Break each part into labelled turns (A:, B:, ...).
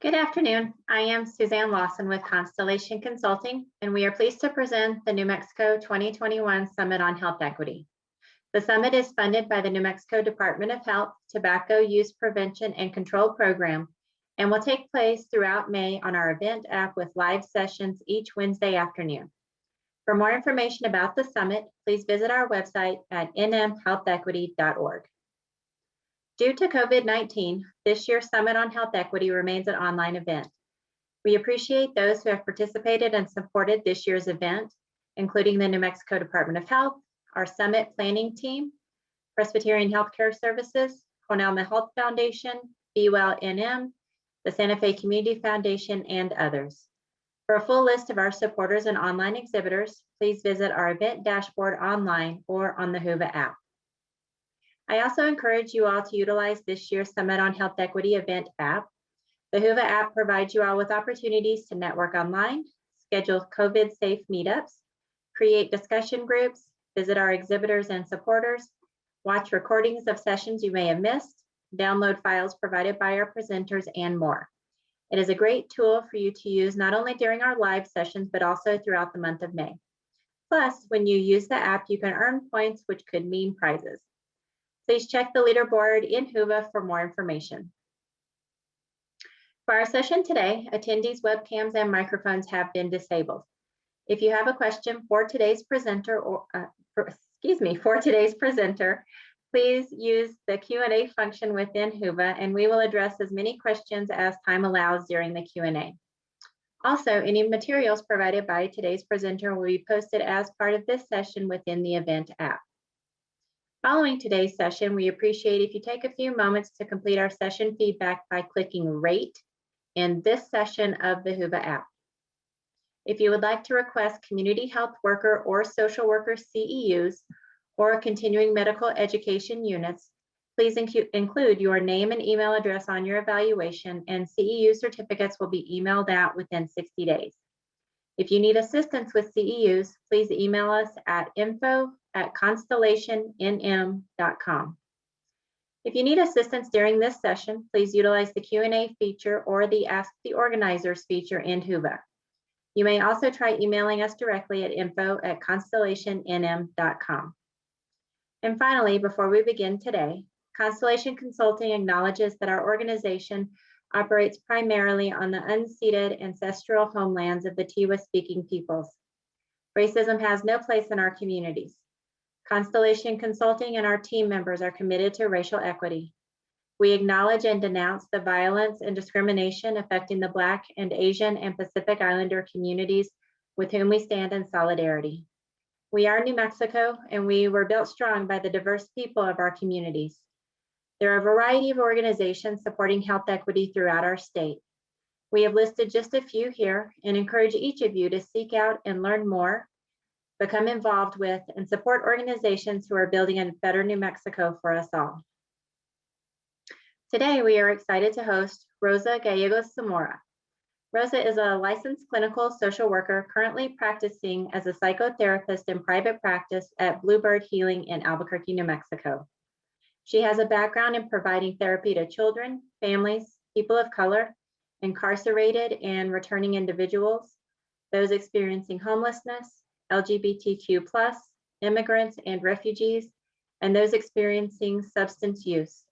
A: Good afternoon. I am Suzanne Lawson with Constellation Consulting, and we are pleased to present the New Mexico 2021 Summit on Health Equity. The summit is funded by the New Mexico Department of Health Tobacco Use Prevention and Control Program and will take place throughout May on our event app with live sessions each Wednesday afternoon. For more information about the summit, please visit our website at nmhealthequity.org. Due to COVID-19, this year's Summit on Health Equity remains an online event. We appreciate those who have participated and supported this year's event, including the New Mexico Department of Health, our Summit Planning Team, Presbyterian Healthcare Services, Cornell Health Foundation, Be Well NM, the Santa Fe Community Foundation, and others. For a full list of our supporters and online exhibitors, please visit our event dashboard online or on the HUVA app. I also encourage you all to utilize this year's Summit on Health Equity event app. The HUVA app provides you all with opportunities to network online, schedule COVID-safe meetups, create discussion groups, visit our exhibitors and supporters, watch recordings of sessions you may have missed, download files provided by our presenters, and more. It is a great tool for you to use not only during our live sessions, but also throughout the month of May. Plus, when you use the app, you can earn points, which could mean prizes. Please check the leaderboard in HUVA for more information. For our session today, attendees' webcams and microphones have been disabled. If you have a question for today's presenter, please use the Q&A function within HUVA, and we will address as many questions as time allows during the Q&A. Also, any materials provided by today's presenter will be posted as part of this session within the event app. Following today's session, we appreciate if you take a few moments to complete our session feedback by clicking Rate in this session of the HUVA app. If you would like to request community health worker or social worker CEUs or continuing medical education units, please include your name and email address on your evaluation, and CEU certificates will be emailed out within 60 days. If you need assistance with CEUs, please email us at info@constellationnm.com. If you need assistance during this session, please utilize the Q&A feature or the Ask the Organizers feature in HUVA. You may also try emailing us directly at info@constellationnm.com. And finally, before we begin today, Constellation Consulting acknowledges that our organization operates primarily on the unceded ancestral homelands of the Tiwa-speaking peoples. Racism has no place in our communities. Constellation Consulting and our team members are committed to racial equity. We acknowledge and denounce the violence and discrimination affecting the Black and Asian and Pacific Islander communities with whom we stand in solidarity. We are New Mexico, and we were built strong by the diverse people of our communities. There are a variety of organizations supporting health equity throughout our state. We have listed just a few here and encourage each of you to seek out and learn more, become involved with, and support organizations who are building a better New Mexico for us all. Today, we are excited to host Rosa Gallegos-Samora. Rosa is a licensed clinical social worker currently practicing as a psychotherapist in private practice at Bluebird Healing in Albuquerque, New Mexico. She has a background in providing therapy to children, families, people of color, incarcerated and returning individuals, those experiencing homelessness, LGBTQ+, immigrants and refugees, and those experiencing substance use.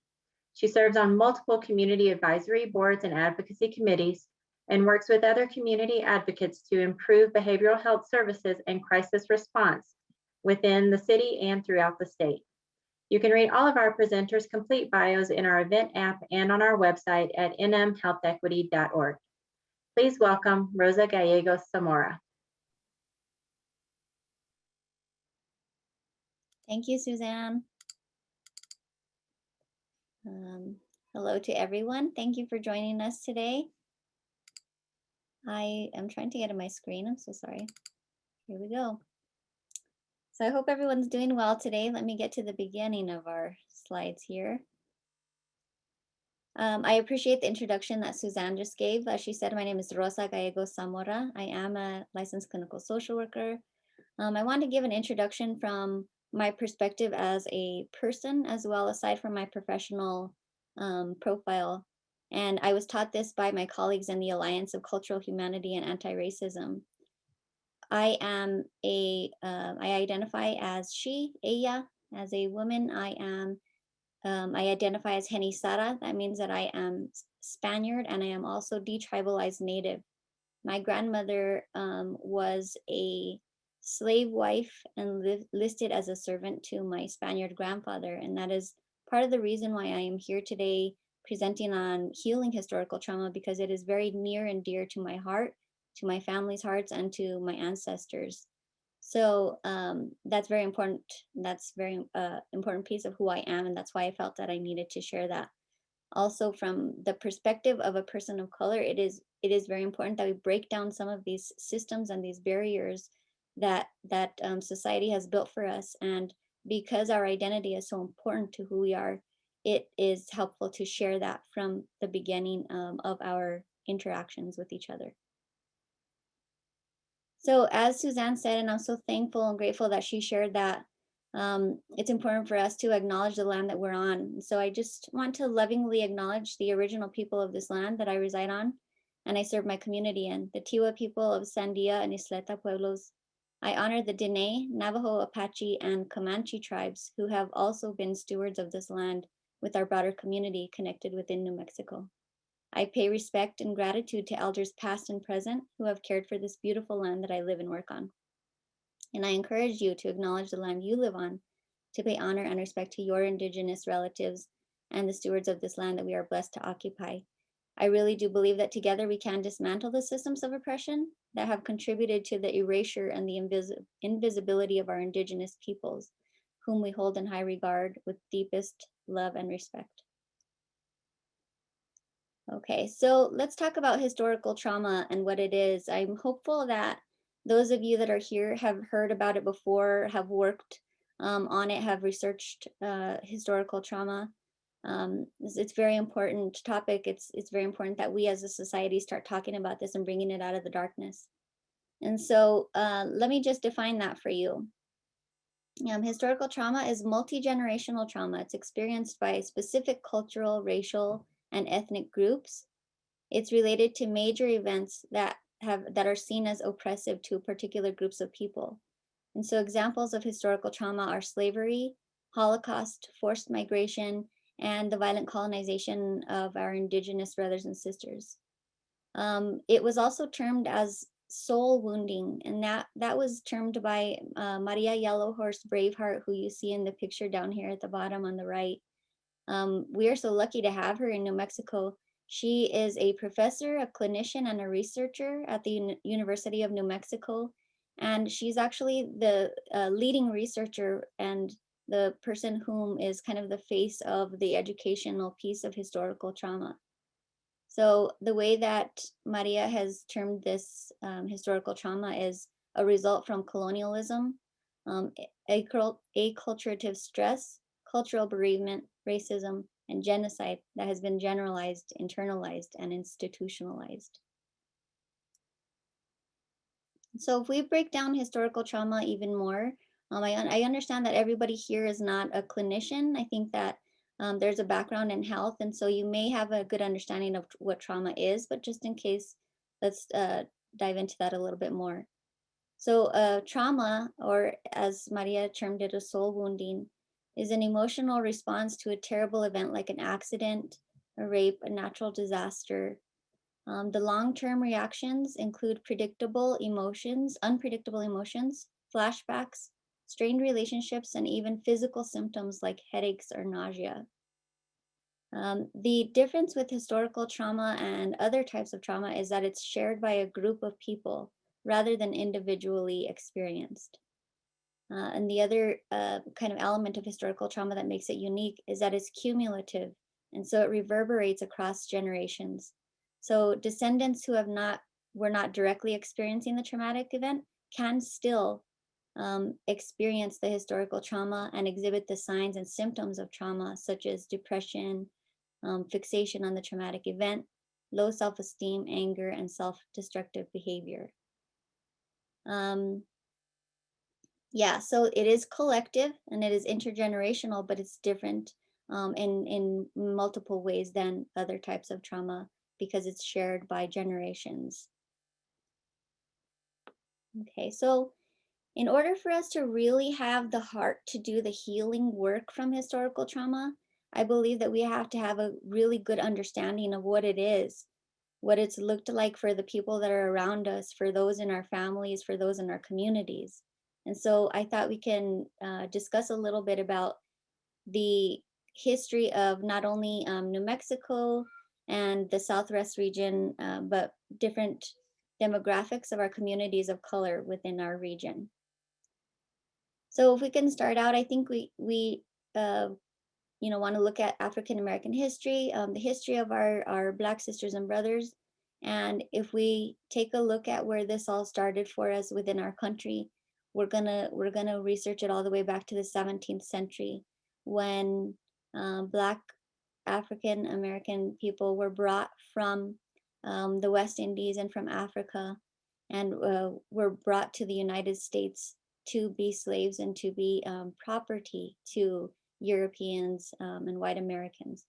A: She serves on multiple community advisory boards and advocacy committees and works with other community advocates to improve behavioral health services and crisis response within the city and throughout the state. You can read all of our presenters' complete bios in our event app and on our website at nmhealthequity.org. Please welcome Rosa Gallegos-Samora.
B: Thank you, Suzanne. Hello to everyone. Thank you for joining us today. I am trying to get to my screen. I'm so sorry. Here we go. So I hope everyone's doing well today. Let me get to the beginning of our slides here. I appreciate the introduction that Suzanne just gave. As she said, my name is Rosa Gallegos-Samora. I am a licensed clinical social worker. I want to give an introduction from my perspective as a person, as well aside from my professional profile And I was taught this by my colleagues in the Alliance of Cultural Humanity and Anti-Racism. I identify as she, ella, as a woman. I identify as Genisara. That means that I am Spaniard, and I am also detribalized Native. My grandmother was a slave wife and listed as a servant to my Spaniard grandfather. And that is part of the reason why I am here today presenting on healing historical trauma, because it is very near and dear to my heart, to my family's hearts, and to my ancestors. So that's very important. That's very important piece of who I am. And that's why I felt that I needed to share that. Also, from the perspective of a person of color, it is very important that we break down some of these systems and these barriers that society has built for us. And because our identity is so important to who we are, it is helpful to share that from the beginning of our interactions with each other. So as Suzanne said, and I'm so thankful and grateful that she shared that, it's important for us to acknowledge the land that we're on. So I just want to lovingly acknowledge the original people of this land that I reside on and I serve my community in, the Tiwa people of Sandia and Isleta Pueblos. I honor the Diné, Navajo, Apache, and Comanche tribes who have also been stewards of this land with our broader community connected within New Mexico. I pay respect and gratitude to elders past and present who have cared for this beautiful land that I live and work on. And I encourage you to acknowledge the land you live on, to pay honor and respect to your Indigenous relatives and the stewards of this land that we are blessed to occupy. I really do believe that together we can dismantle the systems of oppression that have contributed to the erasure and the invisibility of our Indigenous peoples, whom we hold in high regard with deepest love and respect. Okay, so let's talk about historical trauma and what it is. I'm hopeful that those of you that are here have heard about it before, have worked on it, have researched historical trauma. It's a very important topic. It's very important that we as a society start talking about this and bringing it out of the darkness. And so let me just define that for you. Historical trauma is multi-generational trauma. It's experienced by specific cultural, racial, and ethnic groups. It's related to major events that are seen as oppressive to particular groups of people. And so examples of historical trauma are slavery, Holocaust, forced migration, and the violent colonization of our Indigenous brothers and sisters. It was also termed as soul wounding, and that was termed by Maria Yellowhorse Braveheart, who you see in the picture down here at the bottom on the right. We are so lucky to have her in New Mexico. She is a professor, a clinician, and a researcher at the University of New Mexico. And she's actually the leading researcher and the person whom is kind of the face of the educational piece of historical trauma. So the way that Maria has termed this historical trauma is a result from colonialism, acculturative stress, cultural bereavement, racism, and genocide that has been generalized, internalized, and institutionalized. So if we break down historical trauma even more, I understand that everybody here is not a clinician. I think that there's a background in health, and so you may have a good understanding of what trauma is, but just in case, let's dive into that a little bit more. So trauma, or as Maria termed it, a soul wounding, is an emotional response to a terrible event like an accident, a rape, a natural disaster. The long-term reactions include unpredictable emotions, flashbacks, strained relationships, and even physical symptoms like headaches or nausea. The difference with historical trauma and other types of trauma is that it's shared by a group of people rather than individually experienced. And the other kind of element of historical trauma that makes it unique is that it's cumulative, and so it reverberates across generations. So descendants who were not directly experiencing the traumatic event can still experience the historical trauma and exhibit the signs and symptoms of trauma, such as depression, fixation on the traumatic event, low self-esteem, anger, and self-destructive behavior. Yeah, so it is collective and it is intergenerational, but it's different in multiple ways than other types of trauma because it's shared by generations. Okay, so in order for us to really have the heart to do the healing work from historical trauma, I believe that we have to have a really good understanding of what it is, what it's looked like for the people that are around us, for those in our families, for those in our communities. And so I thought we can discuss a little bit about the history of not only New Mexico and the Southwest region, but different demographics of our communities of color within our region. So if we can start out, I think we want to look at African American history, the history of our Black sisters and brothers. And if we take a look at where this all started for us within our country, we're gonna research it all the way back to the 17th century when Black African American people were brought from the West Indies and from Africa and were brought to the United States to be slaves and to be property to Europeans and white Americans.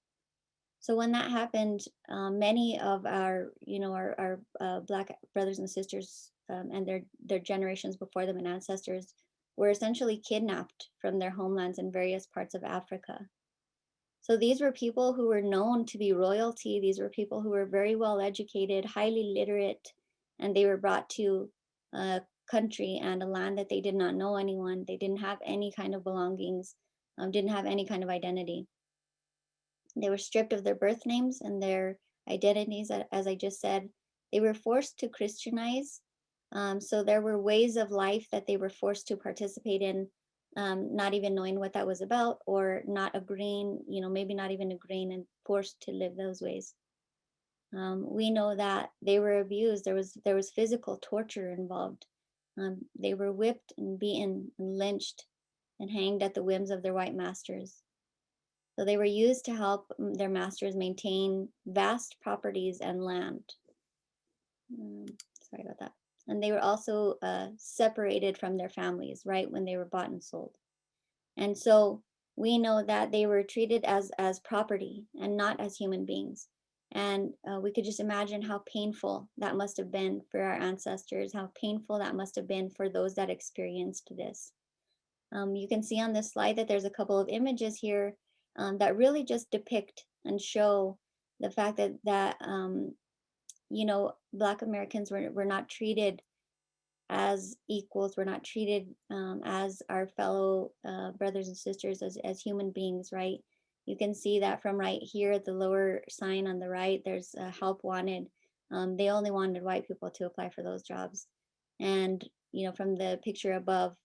B: So when that happened, many of our Black brothers and sisters and their generations before them and ancestors were essentially kidnapped from their homelands in various parts of Africa. So these were people who were known to be royalty. These were people who were very well educated, highly literate, and they were brought to a country and a land that they did not know anyone. They didn't have any kind of belongings, didn't have any kind of identity. They were stripped of their birth names and their identities, as I just said. They were forced to Christianize. So there were ways of life that they were forced to participate in, not even knowing what that was about or not agreeing, maybe not even agreeing and forced to live those ways. We know that they were abused. There was physical torture involved. They were whipped and beaten and lynched and hanged at the whims of their white masters. So they were used to help their masters maintain vast properties and land. Sorry about that. And they were also separated from their families, right, when they were bought and sold. And so we know that they were treated as property and not as human beings. And we could just imagine how painful that must have been for our ancestors, how painful that must have been for those that experienced this. You can see on this slide that there's a couple of images here that really just depict and show the fact that Black Americans were not treated as equals, were not treated as our fellow brothers and sisters, as human beings, right? You can see that from right here, the lower sign on the right, there's help wanted. They only wanted white people to apply for those jobs. And, from the picture above,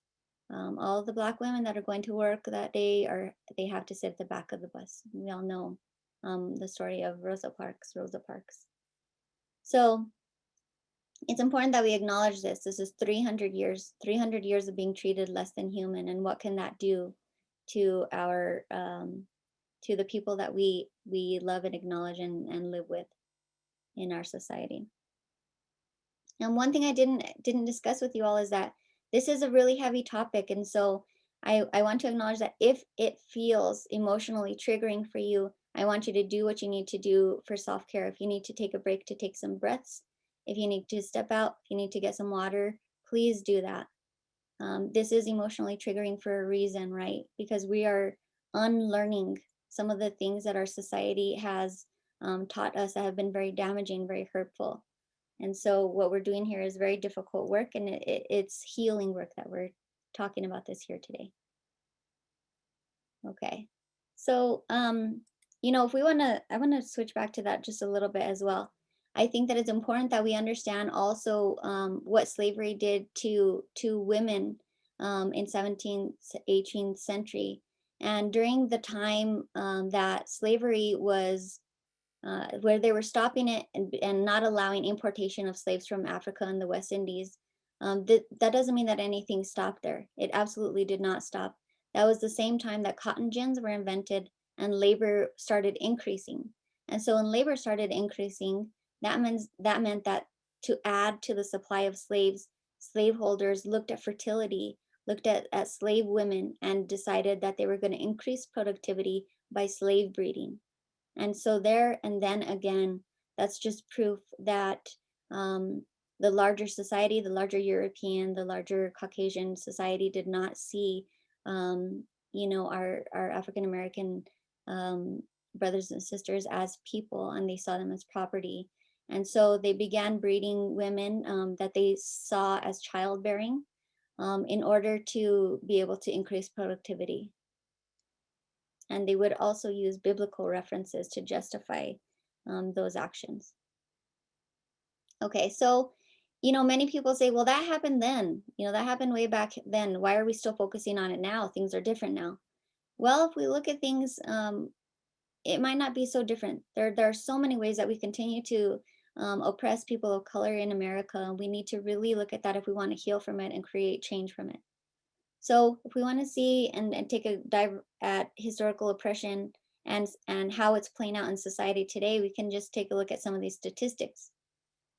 B: all the Black women that are going to work that day they have to sit at the back of the bus. We all know the story of Rosa Parks. So it's important that we acknowledge this. This is 300 years of being treated less than human, and what can that do to our to the people that we love and acknowledge and live with in our society. And one thing I didn't discuss with you all is that this is a really heavy topic. And so I want to acknowledge that if it feels emotionally triggering for you, I want you to do what you need to do for self-care. If you need to take a break to take some breaths, if you need to step out, if you need to get some water, please do that. This is emotionally triggering for a reason, right? Because we are unlearning some of the things that our society has taught us that have been very damaging, very hurtful. And so what we're doing here is very difficult work, and it's healing work that we're talking about this here today. Okay, so if we I want to switch back to that just a little bit as well. I think that it's important that we understand also what slavery did to women in 17th, 18th century, and during the time that slavery was where they were stopping it and not allowing importation of slaves from Africa and the West Indies. That doesn't mean that anything stopped there. It absolutely did not stop. That was the same time that cotton gins were invented and labor started increasing. And so when labor started increasing, that meant that to add to the supply of slaves, slaveholders looked at fertility, looked at slave women and decided that they were going to increase productivity by slave breeding. And so there and then again, that's just proof that um, the larger society, the larger European, the larger Caucasian society did not see, our African American um, brothers and sisters as people, and they saw them as property. And so they began breeding women that they saw as childbearing in order to be able to increase productivity. And they would also use biblical references to justify those actions. Okay, so, many people say, well, that happened then, that happened way back then. Why are we still focusing on it now? Things are different now. Well, if we look at things, it might not be so different. There are so many ways that we continue to oppress people of color in America. We need to really look at that if we want to heal from it and create change from it. So if we want to see and take a dive at historical oppression and how it's playing out in society today, we can just take a look at some of these statistics.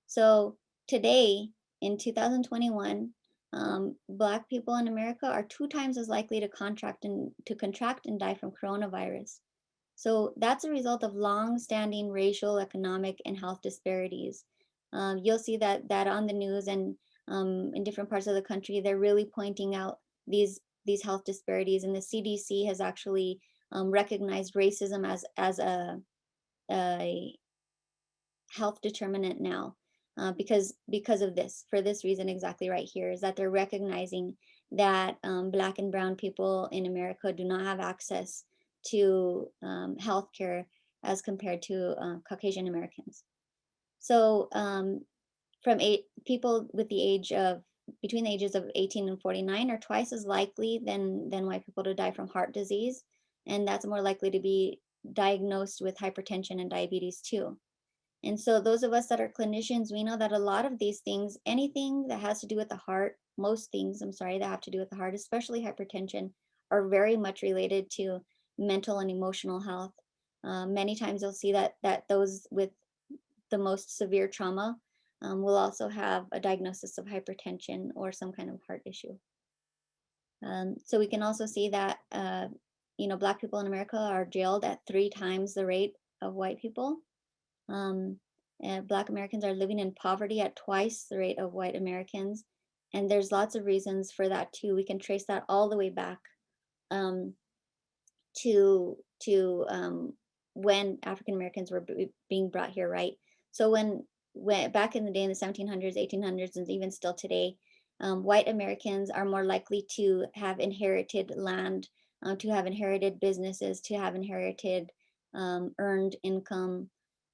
B: So today, in 2021, Black people in America are 2 times as likely to contract and die from coronavirus. So that's a result of long-standing racial, economic, and health disparities. You'll see that on the news and in different parts of the country, they're really pointing out these health disparities, and the CDC has actually recognized racism as a health determinant now because of this, for this reason exactly right here, is that they're recognizing that Black and brown people in America do not have access to health care as compared to Caucasian Americans. So people with the age of between the ages of 18 and 49 are twice as likely than white people to die from heart disease, and that's more likely to be diagnosed with hypertension and diabetes too. And so those of us that are clinicians, we know that a lot of these things, anything that has to do with the heart, most things, I'm sorry, that have to do with the heart, especially hypertension, are very much related to mental and emotional health. Many times you'll see that those with the most severe trauma will also have a diagnosis of hypertension or some kind of heart issue. So we can also see that, Black people in America are jailed at 3 times the rate of white people. And Black Americans are living in poverty at twice the rate of white Americans. And there's lots of reasons for that too. We can trace that all the way back to when African Americans were being brought here, right? So when back in the day in the 1700s, 1800s, and even still today, white Americans are more likely to have inherited land, to have inherited businesses, to have inherited earned income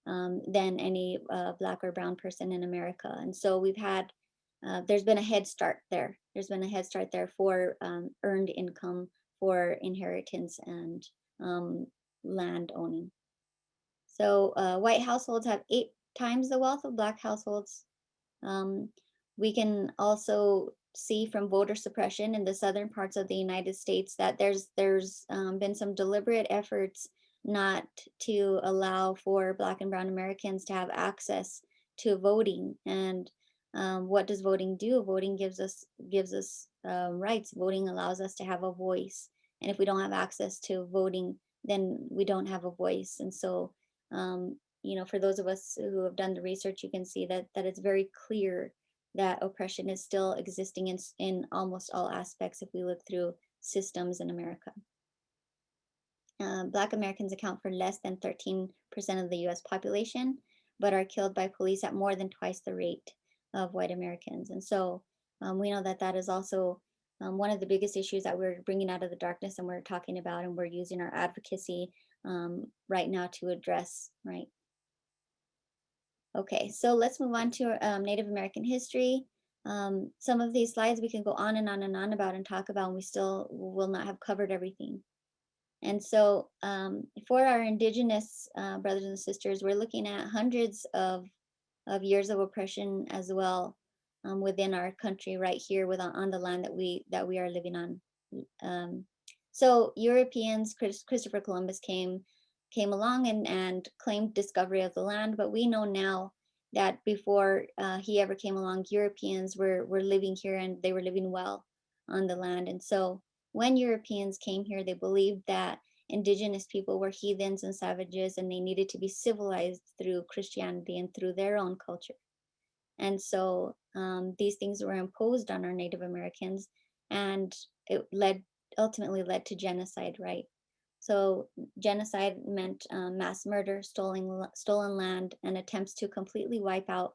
B: than any Black or brown person in America. And so there's been a head start there. There's been a head start there for earned income, for inheritance and land owning. So white households have 8 times the wealth of Black households. We can also see from voter suppression in the southern parts of the United States that there's been some deliberate efforts not to allow for Black and brown Americans to have access to voting. And what does voting do? Voting gives us rights. Voting allows us to have a voice. And if we don't have access to voting, then we don't have a voice. And so, for those of us who have done the research, you can see that it's very clear that oppression is still existing in almost all aspects if we look through systems in America. Black Americans account for less than 13% of the US population, but are killed by police at more than twice the rate of white Americans. And so we know that is also one of the biggest issues that we're bringing out of the darkness and we're talking about, and we're using our advocacy right now to address, right? Okay, so let's move on to Native American history. Some of these slides we can go on and on and on about and talk about, and we still will not have covered everything. And so for our indigenous brothers and sisters, we're looking at hundreds of years of oppression as well within our country right here on the land that we are living on. So Europeans, Christopher Columbus came along and claimed discovery of the land, but we know now that before he ever came along, Europeans were living here and they were living well on the land. And so when Europeans came here, they believed that indigenous people were heathens and savages, and they needed to be civilized through Christianity and through their own culture. And so these things were imposed on our Native Americans, and it ultimately led to genocide, right? So genocide meant mass murder, stolen land, and attempts to completely wipe out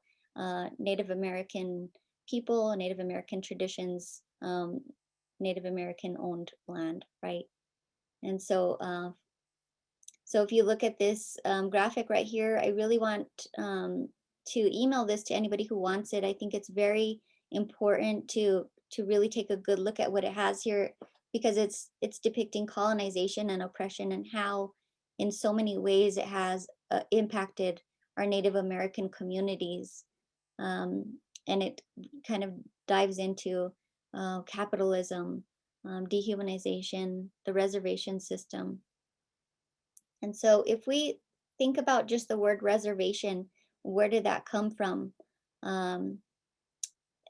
B: Native American people, Native American traditions, Native American owned land, right? And so if you look at this graphic right here, I really want to email this to anybody who wants it. I think it's very important to really take a good look at what it has here, because it's depicting colonization and oppression and how in so many ways it has impacted our Native American communities. And it kind of dives into capitalism, dehumanization, the reservation system. And so if we think about just the word reservation, where did that come from? Um,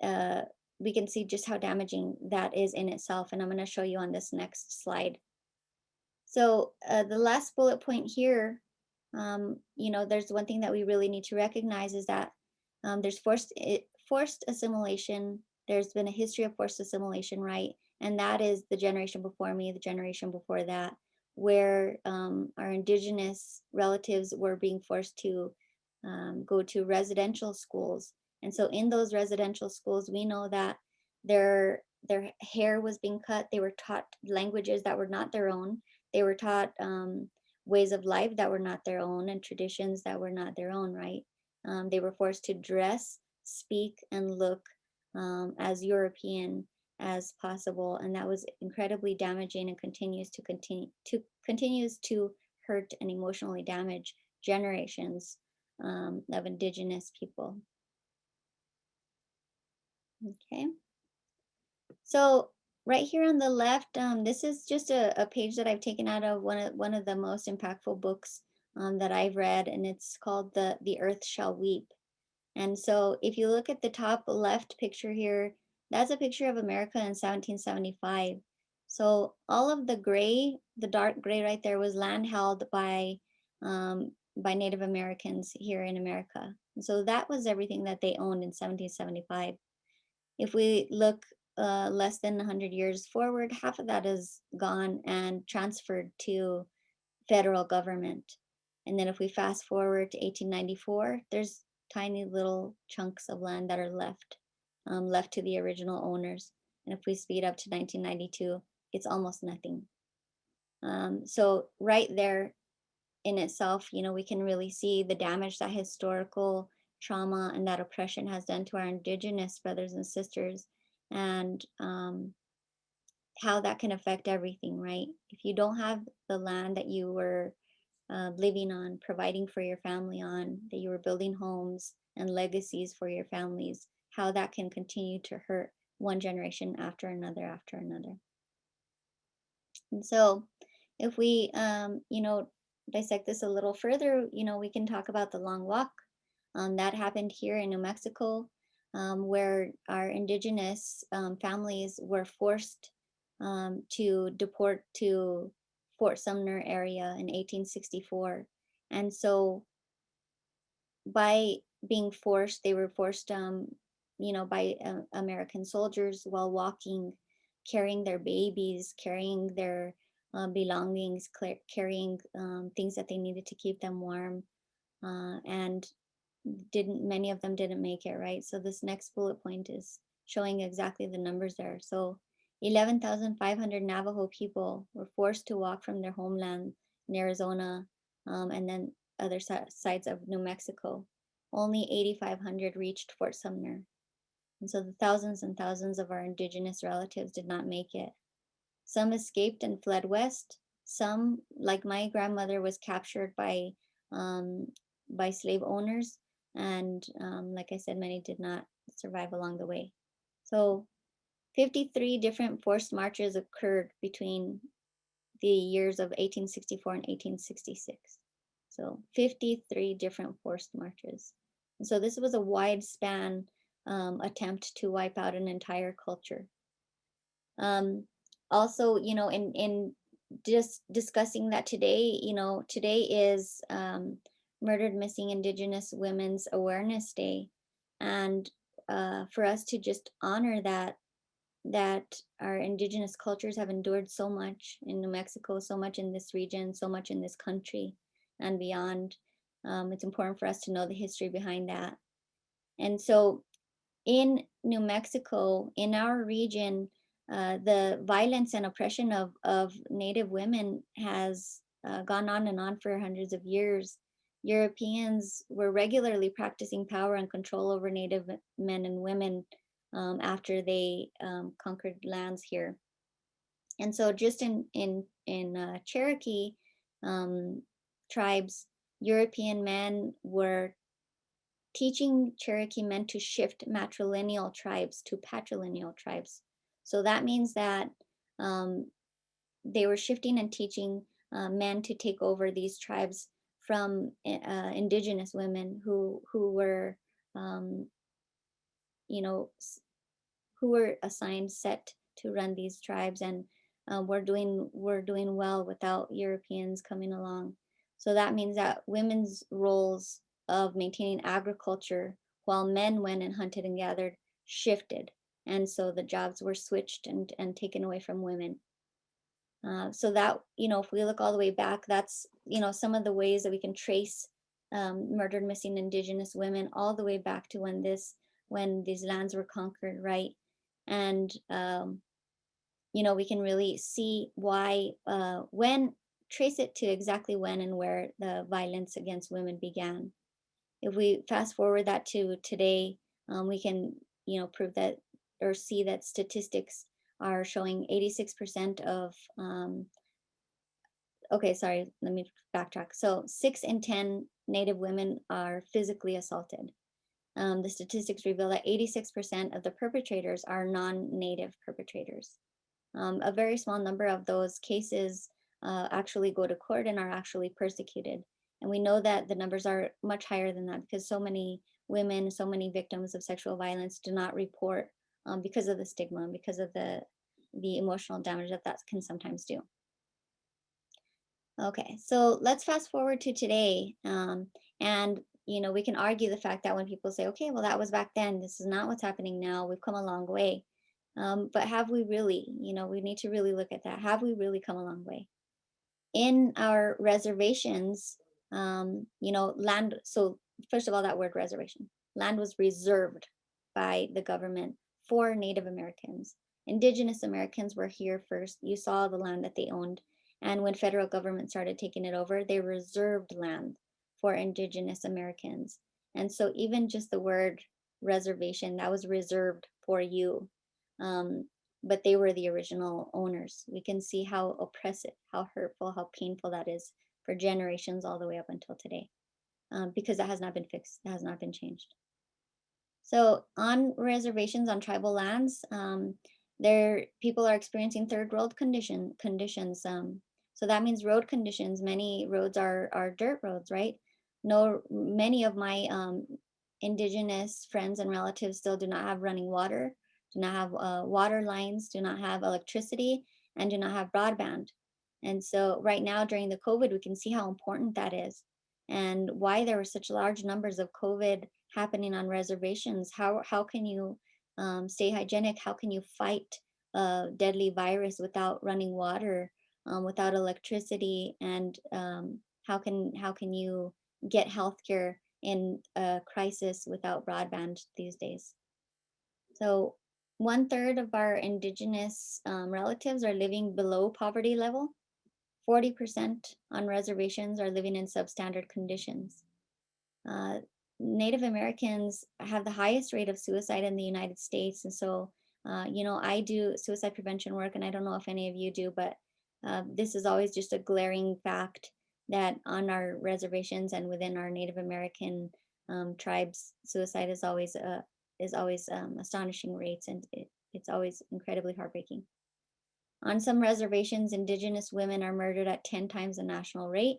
B: uh, we can see just how damaging that is in itself. And I'm going to show you on this next slide. So the last bullet point here, there's one thing that we really need to recognize is that there's forced assimilation. There's been a history of forced assimilation, right? And that is the generation before me, the generation before that, where our indigenous relatives were being forced to go to residential schools. And so in those residential schools, we know that their hair was being cut. They were taught languages that were not their own. They were taught ways of life that were not their own and traditions that were not their own, right? They were forced to dress, speak, and look as European as possible, and that was incredibly damaging and continues to hurt and emotionally damage generations of indigenous people. Okay, so right here on the left, this is just a page that I've taken out of one of the most impactful books that I've read, and it's called The Earth Shall Weep. And so if you look at the top left picture here, that's a picture of America in 1775. So all of the gray, the dark gray right there, was land held by Native Americans here in America. And so that was everything that they owned in 1775. If we look less than 100 years forward, half of that is gone and transferred to federal government. And then if we fast forward to 1894, there's tiny little chunks of land that are left to the original owners. And if we speed up to 1992, it's almost nothing. So right there in itself, we can really see the damage that historical trauma and that oppression has done to our indigenous brothers and sisters, and how that can affect everything, right? If you don't have the land that you were living on, providing for your family on, that you were building homes and legacies for your families, how that can continue to hurt one generation after another after another. And so if we, dissect this a little further, we can talk about the long walk that happened here in New Mexico, where our indigenous families were forced to deport to Fort Sumner area in 1864. And so by being forced, they were forced, by American soldiers while walking, carrying their babies, carrying their belongings, carrying things that they needed to keep them warm. And many of them didn't make it, right? So this next bullet point is showing exactly the numbers there. So 11,500 Navajo people were forced to walk from their homeland in Arizona, and then other sides of New Mexico. Only 8,500 reached Fort Sumner. And so the thousands and thousands of our indigenous relatives did not make it. Some escaped and fled west. Some, like my grandmother, was captured by slave owners. And like I said, many did not survive along the way. So 53 different forced marches occurred between the years of 1864 and 1866. So 53 different forced marches. And so this was a wide span attempt to wipe out an entire culture. Also, in just discussing that today, today is Murdered Missing Indigenous Women's Awareness Day. And for us to just honor that our indigenous cultures have endured so much in New Mexico, so much in this region, so much in this country and beyond. It's important for us to know the history behind that. And so in New Mexico, in our region, the violence and oppression of Native women has gone on and on for hundreds of years. Europeans were regularly practicing power and control over Native men and women after they conquered lands here. And so, just in Cherokee tribes, European men were teaching Cherokee men to shift matrilineal tribes to patrilineal tribes. So that means that um, they were shifting and teaching men to take over these tribes from indigenous women who were, um, you know, who were assigned set to run these tribes, and we're doing well without Europeans coming along. So that means that women's roles of maintaining agriculture while men went and hunted and gathered shifted, and so the jobs were switched and taken away from women. So that, if we look all the way back, that's, some of the ways that we can trace murdered missing indigenous women all the way back to when these lands were conquered, right? And we can really see why, when trace it to exactly when and where the violence against women began. If we fast forward that to today, we can, prove that or see that statistics are showing 86% of okay, sorry, let me backtrack. So 6 in 10 Native women are physically assaulted. The statistics reveal that 86% of the perpetrators are non-Native perpetrators. A very small number of those cases actually go to court and are actually persecuted. And we know that the numbers are much higher than that because so many women, so many victims of sexual violence do not report because of the stigma, because of the emotional damage that can sometimes do. Okay, so let's fast forward to today. And, we can argue the fact that when people say, okay, well, that was back then, this is not what's happening now, we've come a long way. But have we really? We need to really look at that. Have we really come a long way? In our reservations, land, so first of all, that word reservation, land was reserved by the government for Native Americans. Indigenous Americans were here first. You saw the land that they owned. And when federal government started taking it over, they reserved land for Indigenous Americans. And so even just the word reservation, that was reserved for you. But they were the original owners. We can see how oppressive, how hurtful, how painful that is for generations all the way up until today, because that has not been fixed, that has not been changed. So on reservations on tribal lands, there people are experiencing third world conditions. So that means road conditions. Many roads are dirt roads, right? No, many of my indigenous friends and relatives still do not have running water, do not have water lines, do not have electricity, and do not have broadband. And so right now during the COVID, we can see how important that is and why there were such large numbers of COVID happening on reservations. How can you stay hygienic? How can you fight a deadly virus without running water, without electricity, and how can you get healthcare in a crisis without broadband these days? So 1/3 of our indigenous relatives are living below poverty level. 40% on reservations are living in substandard conditions. Uh, Native Americans have the highest rate of suicide in the United States. And so, I do suicide prevention work, and I don't know if any of you do, but this is always just a glaring fact that on our reservations and within our Native American tribes, suicide is always astonishing rates, and it's always incredibly heartbreaking. On some reservations, Indigenous women are murdered at 10 times the national rate.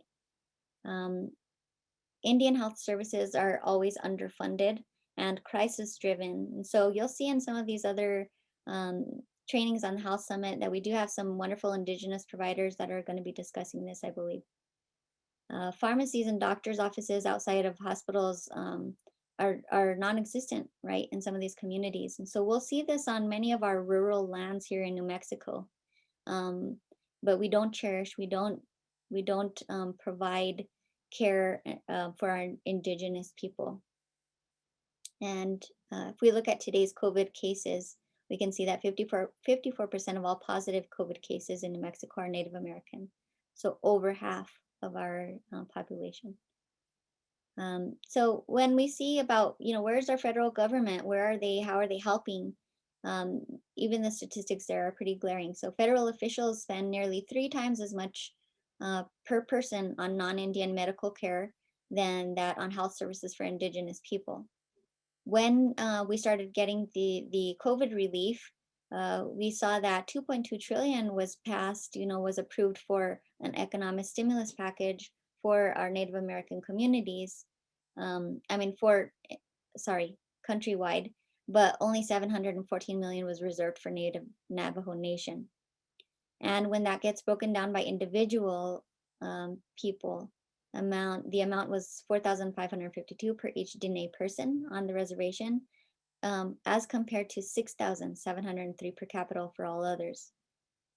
B: Indian health services are always underfunded and crisis driven. And so you'll see in some of these other trainings on the Health Summit that we do have some wonderful Indigenous providers that are going to be discussing this, I believe. Pharmacies and doctors' offices outside of hospitals are non-existent, right, in some of these communities. And so we'll see this on many of our rural lands here in New Mexico. But we don't cherish, we don't provide care for our Indigenous people. And if we look at today's COVID cases, we can see that 54% of all positive COVID cases in New Mexico are Native American. So over half of our population. So when we see about, where's our federal government? Where are they? How are they helping? Even the statistics there are pretty glaring. So federal officials spend nearly 3 times as much per person on non-Indian medical care than that on health services for Indigenous people. When we started getting the COVID relief, we saw that 2.2 trillion was passed, was approved for an economic stimulus package for our Native American communities. Countrywide, but only 714 million was reserved for Native Navajo Nation. And when that gets broken down by individual people, the amount was 4,552 per each Diné person on the reservation, as compared to 6,703 per capita for all others.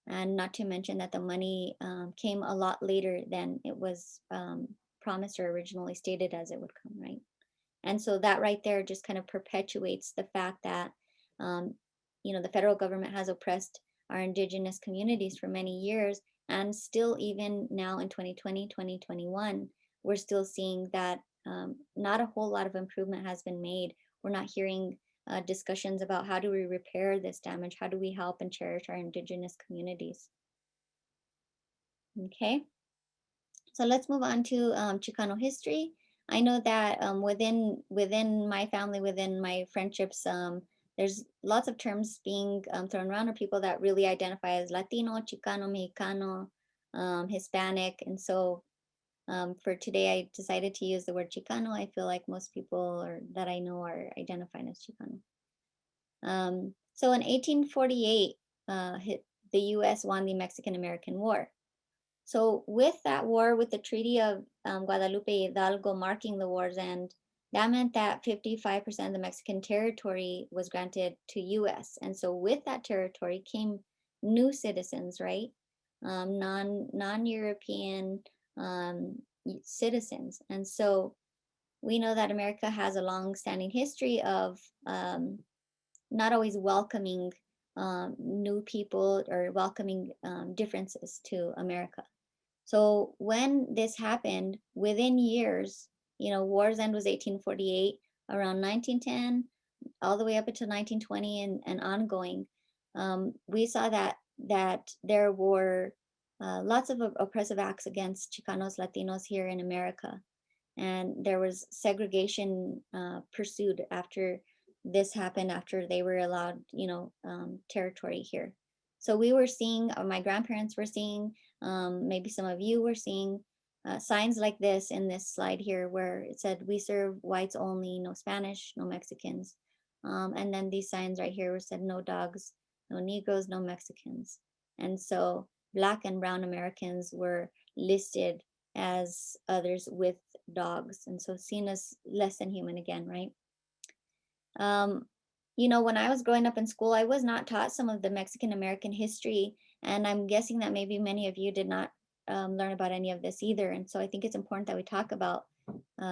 B: And not to mention that the money came a lot later than it was promised or originally stated as it would come, right? And so that right there just kind of perpetuates the fact that, the federal government has oppressed our Indigenous communities for many years. And still, even now in 2020, 2021, we're still seeing that not a whole lot of improvement has been made. We're not hearing discussions about how do we repair this damage? How do we help and cherish our Indigenous communities? Okay, so let's move on to Chicano history. I know that within my family, within my friendships, there's lots of terms being thrown around, or people that really identify as Latino, Chicano, Mexicano, Hispanic. And so for today, I decided to use the word Chicano. I feel like most people that I know are identifying as Chicano. So in 1848, the US won the Mexican-American War. So with that war, with the Treaty of Guadalupe Hidalgo marking the war's end, that meant that 55% of the Mexican territory was granted to US. And so with that territory came new citizens, right? Non-European citizens. And so we know that America has a long-standing history of not always welcoming new people or welcoming differences to America. So when this happened, within years, war's end was 1848, around 1910, all the way up until 1920 and ongoing, we saw that there were lots of oppressive acts against Chicanos, Latinos here in America. And there was segregation pursued after this happened, after they were allowed, territory here. So we were seeing, or my grandparents were seeing, maybe some of you were seeing signs like this in this slide here, where it said, "We serve whites only, no Spanish, no Mexicans." And then these signs right here were said, "No dogs, no Negroes, no Mexicans." And so Black and Brown Americans were listed as others with dogs, and so seen as less than human again, right? When I was growing up in school, I was not taught some of the Mexican American history, and I'm guessing that maybe many of you did not learn about any of this either. And so I think it's important that we talk about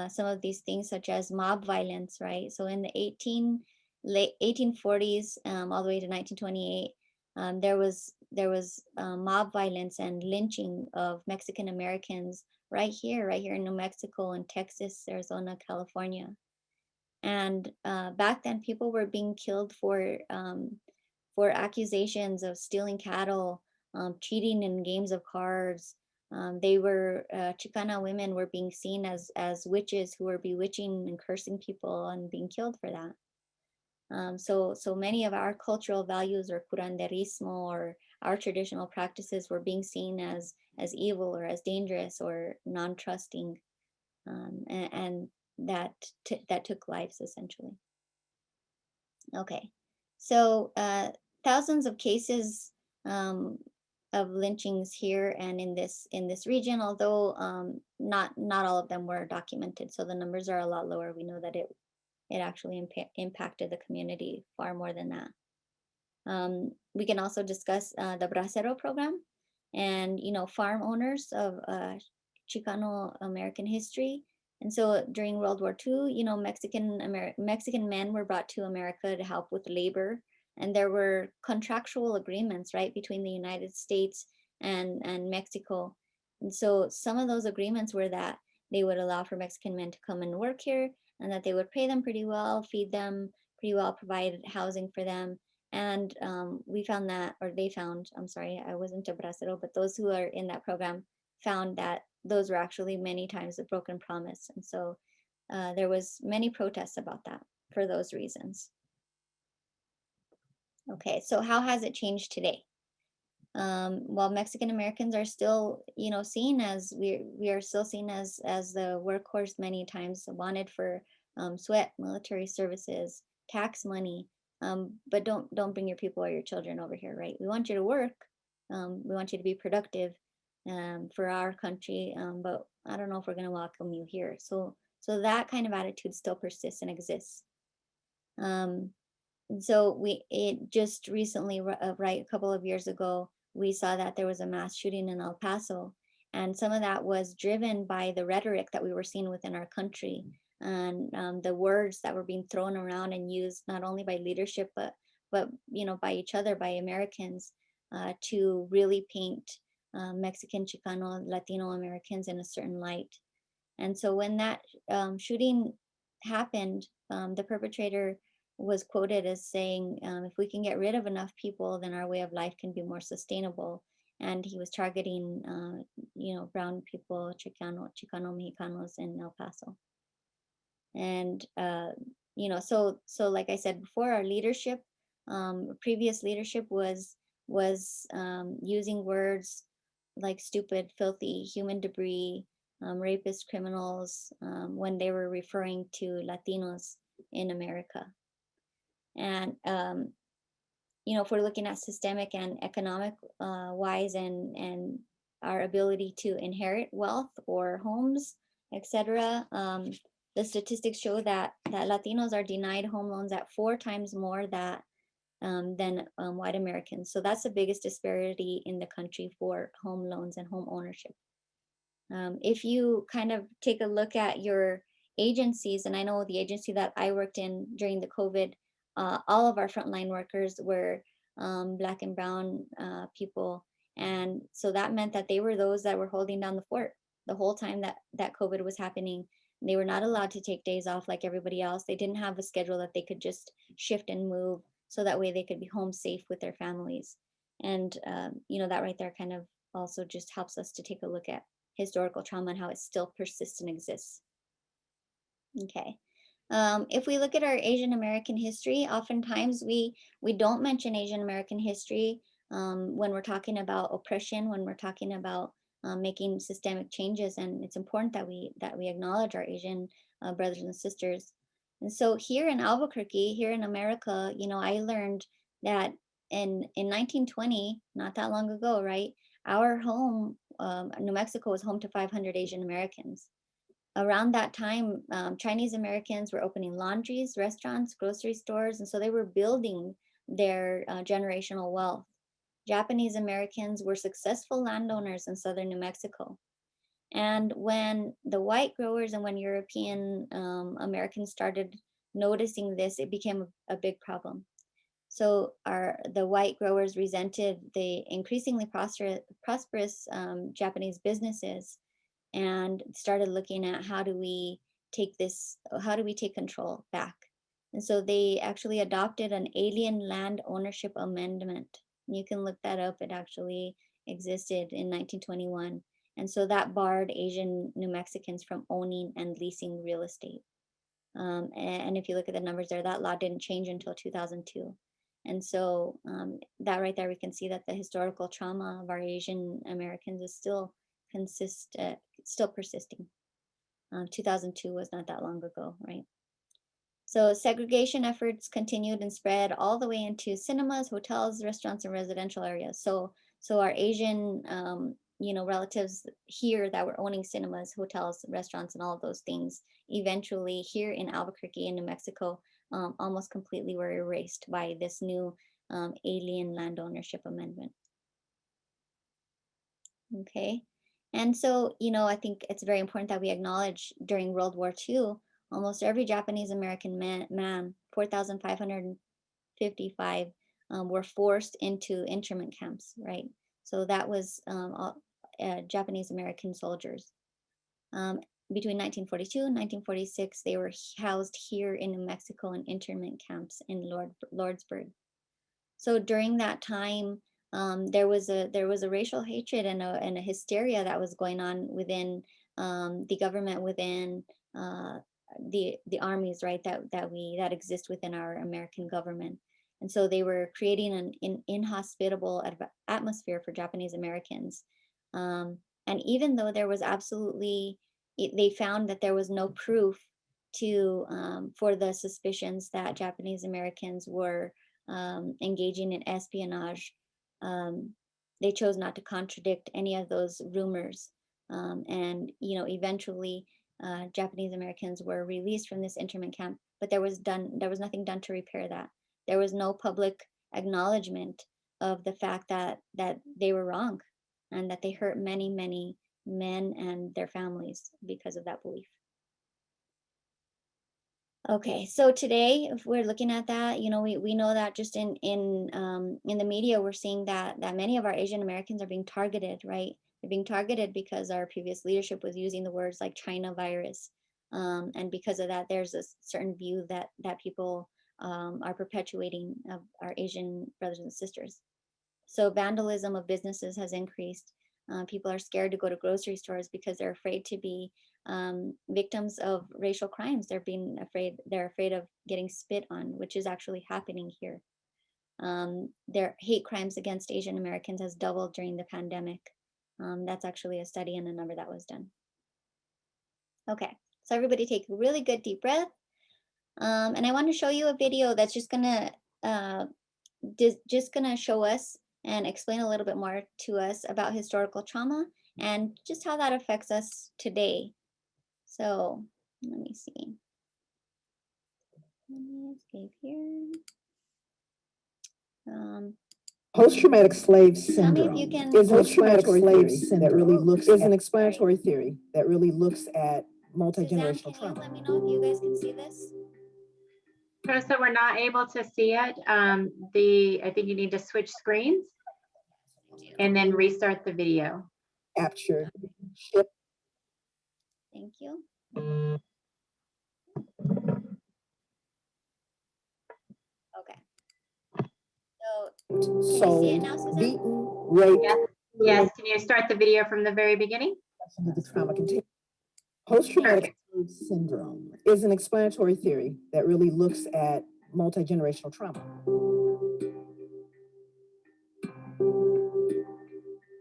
B: some of these things, such as mob violence, right? So in the late 1840s, all the way to 1928, there was mob violence and lynching of Mexican Americans right here in New Mexico and Texas, Arizona, California. And back then, people were being killed for accusations of stealing cattle, cheating in games of cards. Chicana women were being seen as witches who were bewitching and cursing people and being killed for that. So many of our cultural values, or curanderismo, or our traditional practices, were being seen as evil or as dangerous or non-trusting, and that took lives essentially. Okay, so thousands of cases of lynchings here and in this region, although not all of them were documented. So the numbers are a lot lower. We know that it actually impacted the community far more than that. We can also discuss the Bracero program and, farm owners of Chicano American history. And so during World War II, Mexican men were brought to America to help with labor. And there were contractual agreements, right, between the United States and Mexico. And so some of those agreements were that they would allow for Mexican men to come and work here, and that they would pay them pretty well, feed them pretty well, provide housing for them. And we found that, or they found, I'm sorry, I wasn't a bracero, but those who are in that program found that those were actually many times a broken promise. And so there was many protests about that for those reasons. Okay, so how has it changed today? While Mexican Americans are still, seen as we are still seen as the workhorse, many times wanted for sweat, military services, tax money, but don't bring your people or your children over here, right? We want you to work, we want you to be productive for our country, but I don't know if we're going to welcome you here. So that kind of attitude still persists and exists. And so it just recently, right, a couple of years ago, we saw that there was a mass shooting in El Paso, and some of that was driven by the rhetoric that we were seeing within our country, and the words that were being thrown around and used not only by leadership but by each other, by Americans, to really paint Mexican, Chicano, Latino Americans in a certain light. And so when that shooting happened, the perpetrator was quoted as saying, if we can get rid of enough people, then our way of life can be more sustainable. And he was targeting, brown people, Chicano Mexicanos in El Paso. And, so like I said before, our leadership, previous leadership was using words like stupid, filthy, human debris, rapist, criminals, when they were referring to Latinos in America. And if we're looking at systemic and economic wise, and our ability to inherit wealth or homes, etc., the statistics show that Latinos are denied home loans at 4 times more than white Americans. So that's the biggest disparity in the country for home loans and home ownership. If you kind of take a look at your agencies, and I know the agency that I worked in during the COVID, all of our frontline workers were Black and brown people. And so that meant that they were those that were holding down the fort the whole time that COVID was happening. They were not allowed to take days off like everybody else. They didn't have a schedule that they could just shift and move, so that way they could be home safe with their families. And, that right there kind of also just helps us to take a look at historical trauma and how it still persists and exists. Okay. If we look at our Asian American history, oftentimes we don't mention Asian American history when we're talking about oppression, when we're talking about making systemic changes, and it's important that we acknowledge our Asian brothers and sisters. And so here in Albuquerque, here in America, I learned that in 1920, not that long ago, right, our home, New Mexico, was home to 500 Asian Americans. Around that time, Chinese Americans were opening laundries, restaurants, grocery stores, and so they were building their generational wealth. Japanese Americans were successful landowners in southern New Mexico. And when the white growers and when European Americans started noticing this, it became a big problem. So the white growers resented the increasingly prosperous Japanese businesses, and started looking at how do we take control back. And so they actually adopted an Alien Land Ownership Amendment. You can look that up. It actually existed in 1921. And so that barred Asian New Mexicans from owning and leasing real estate. And if you look at the numbers there, that law didn't change until 2002. And so that right there, we can see that the historical trauma of our Asian Americans is still persisting. 2002 was not that long ago, right? So segregation efforts continued and spread all the way into cinemas, hotels, restaurants, and residential areas. So our Asian, relatives here that were owning cinemas, hotels, restaurants, and all of those things, eventually here in Albuquerque in New Mexico, almost completely were erased by this new alien land ownership amendment. Okay. And so, I think it's very important that we acknowledge during World War II, almost every Japanese American man 4,555, were forced into internment camps, right? So that was Japanese American soldiers. Between 1942 and 1946, they were housed here in New Mexico in internment camps in Lordsburg. So during that time, there was a racial hatred and a hysteria that was going on within the government, within the armies, right? That exist within our American government, and so they were creating an inhospitable atmosphere for Japanese Americans. And even though there was they found that there was no proof for the suspicions that Japanese Americans were engaging in espionage. They chose not to contradict any of those rumors. And eventually Japanese Americans were released from this internment camp, but there was nothing done to repair that. There was no public acknowledgement of the fact that they were wrong and that they hurt many, many men and their families because of that belief. Okay, so today, if we're looking at that, we know that just in the media, we're seeing that many of our Asian Americans are being targeted, right? They're being targeted because our previous leadership was using the words like China virus, and because of that, there's a certain view that people are perpetuating of our Asian brothers and sisters. So vandalism of businesses has increased. People are scared to go to grocery stores because they're afraid to be victims of racial crimes. They're afraid of getting spit on, which is actually happening here. Their hate crimes against Asian Americans has doubled during the pandemic. That's actually a study and a number that was done. Okay, so everybody take a really good deep breath. And I want to show you a video that's just gonna show us and explain a little bit more to us about historical trauma and just how that affects us today. So let me see. Let me escape here.
C: Post-traumatic slave syndrome
B: you can-
C: is an explanatory theory that really looks at multi-generational
B: Suzanne, can
C: trauma.
B: you let me know if you guys can see this?
A: Rosa, we're not able to see it. I think you need to switch screens and then restart the video.
C: Captured, shipped.
B: Thank you. Okay. So can you see it now, Suzanne?
C: Beaten, raped.
A: Yes, can you start the video from the very beginning?
C: The trauma continues. Post-traumatic slave syndrome is an explanatory theory that really looks at multi-generational trauma.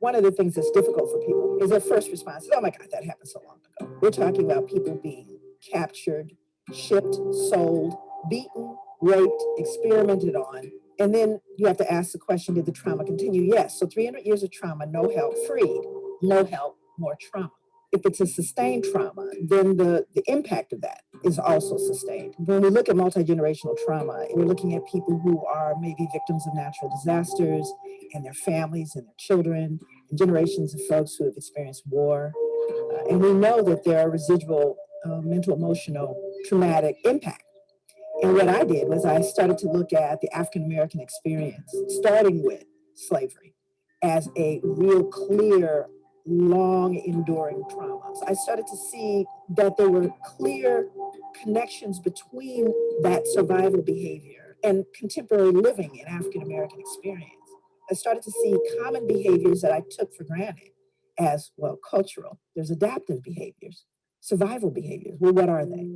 C: One of the things that's difficult for people is their first response is, oh my God, that happened so long ago. We're talking about people being captured, shipped, sold, beaten, raped, experimented on. And then you have to ask the question, did the trauma continue? Yes. So 300 years of trauma, no help, freed, no help, more trauma. If it's a sustained trauma, then the impact of that is also sustained. When we look at multi-generational trauma, we're looking at people who are maybe victims of natural disasters and their families and their children, and generations of folks who have experienced war. And we know that there are residual mental, emotional, traumatic impact. And what I did was I started to look at the African-American experience, starting with slavery, as a real clear, long enduring trauma. So I started to see that there were clear connections between that survival behavior and contemporary living in African-American experience. I started to see common behaviors that I took for granted as, well, cultural. There's adaptive behaviors, survival behaviors. Well, what are they?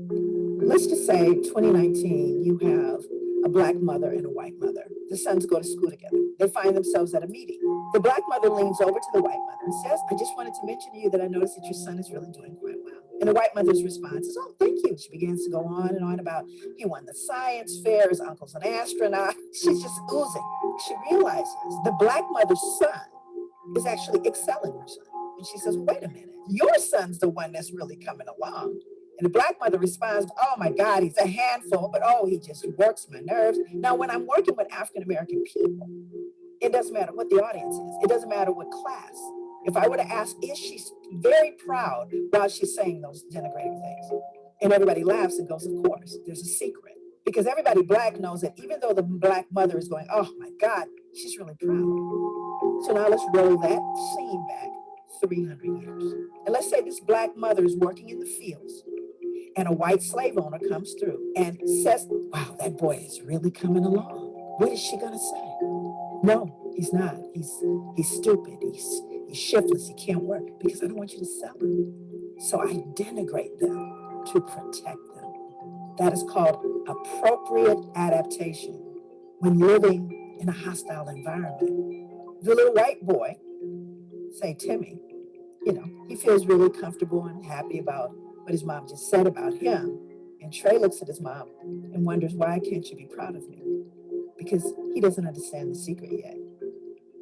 C: Let's just say 2019, you have a Black mother and a white mother. The sons go to school together. They find themselves at a meeting. The Black mother leans over to the white mother and says, I just wanted to mention to you that I noticed that your son is really doing quite well. And the white mother's response is, oh, thank you. She begins to go on and on about he won the science fair, his uncle's an astronaut. She's just oozing. She realizes the black mother's son is actually excelling her son. And she says, wait a minute, your son's the one that's really coming along. And the black mother responds, oh my God, he's a handful, but oh, he just works my nerves. Now, when I'm working with African-American people, it doesn't matter what the audience is. It doesn't matter what class. If I were to ask, is she very proud while she's saying those denigrating things? And everybody laughs and goes, of course, there's a secret. Because everybody black knows that even though the black mother is going, oh my God, she's really proud. So now let's roll that scene back 300 years. And let's say this black mother is working in the fields and a white slave owner comes through and says, wow, that boy is really coming along. What is she gonna say? No, he's not. He's stupid. He's shiftless. He can't work because I don't want you to sell him. So I denigrate them to protect them. That is called appropriate adaptation when living in a hostile environment. The little white boy, say Timmy, he feels really comfortable and happy about what his mom just said about him. And Trey looks at his mom and wonders, why can't you be proud of me? Because he doesn't understand the secret yet.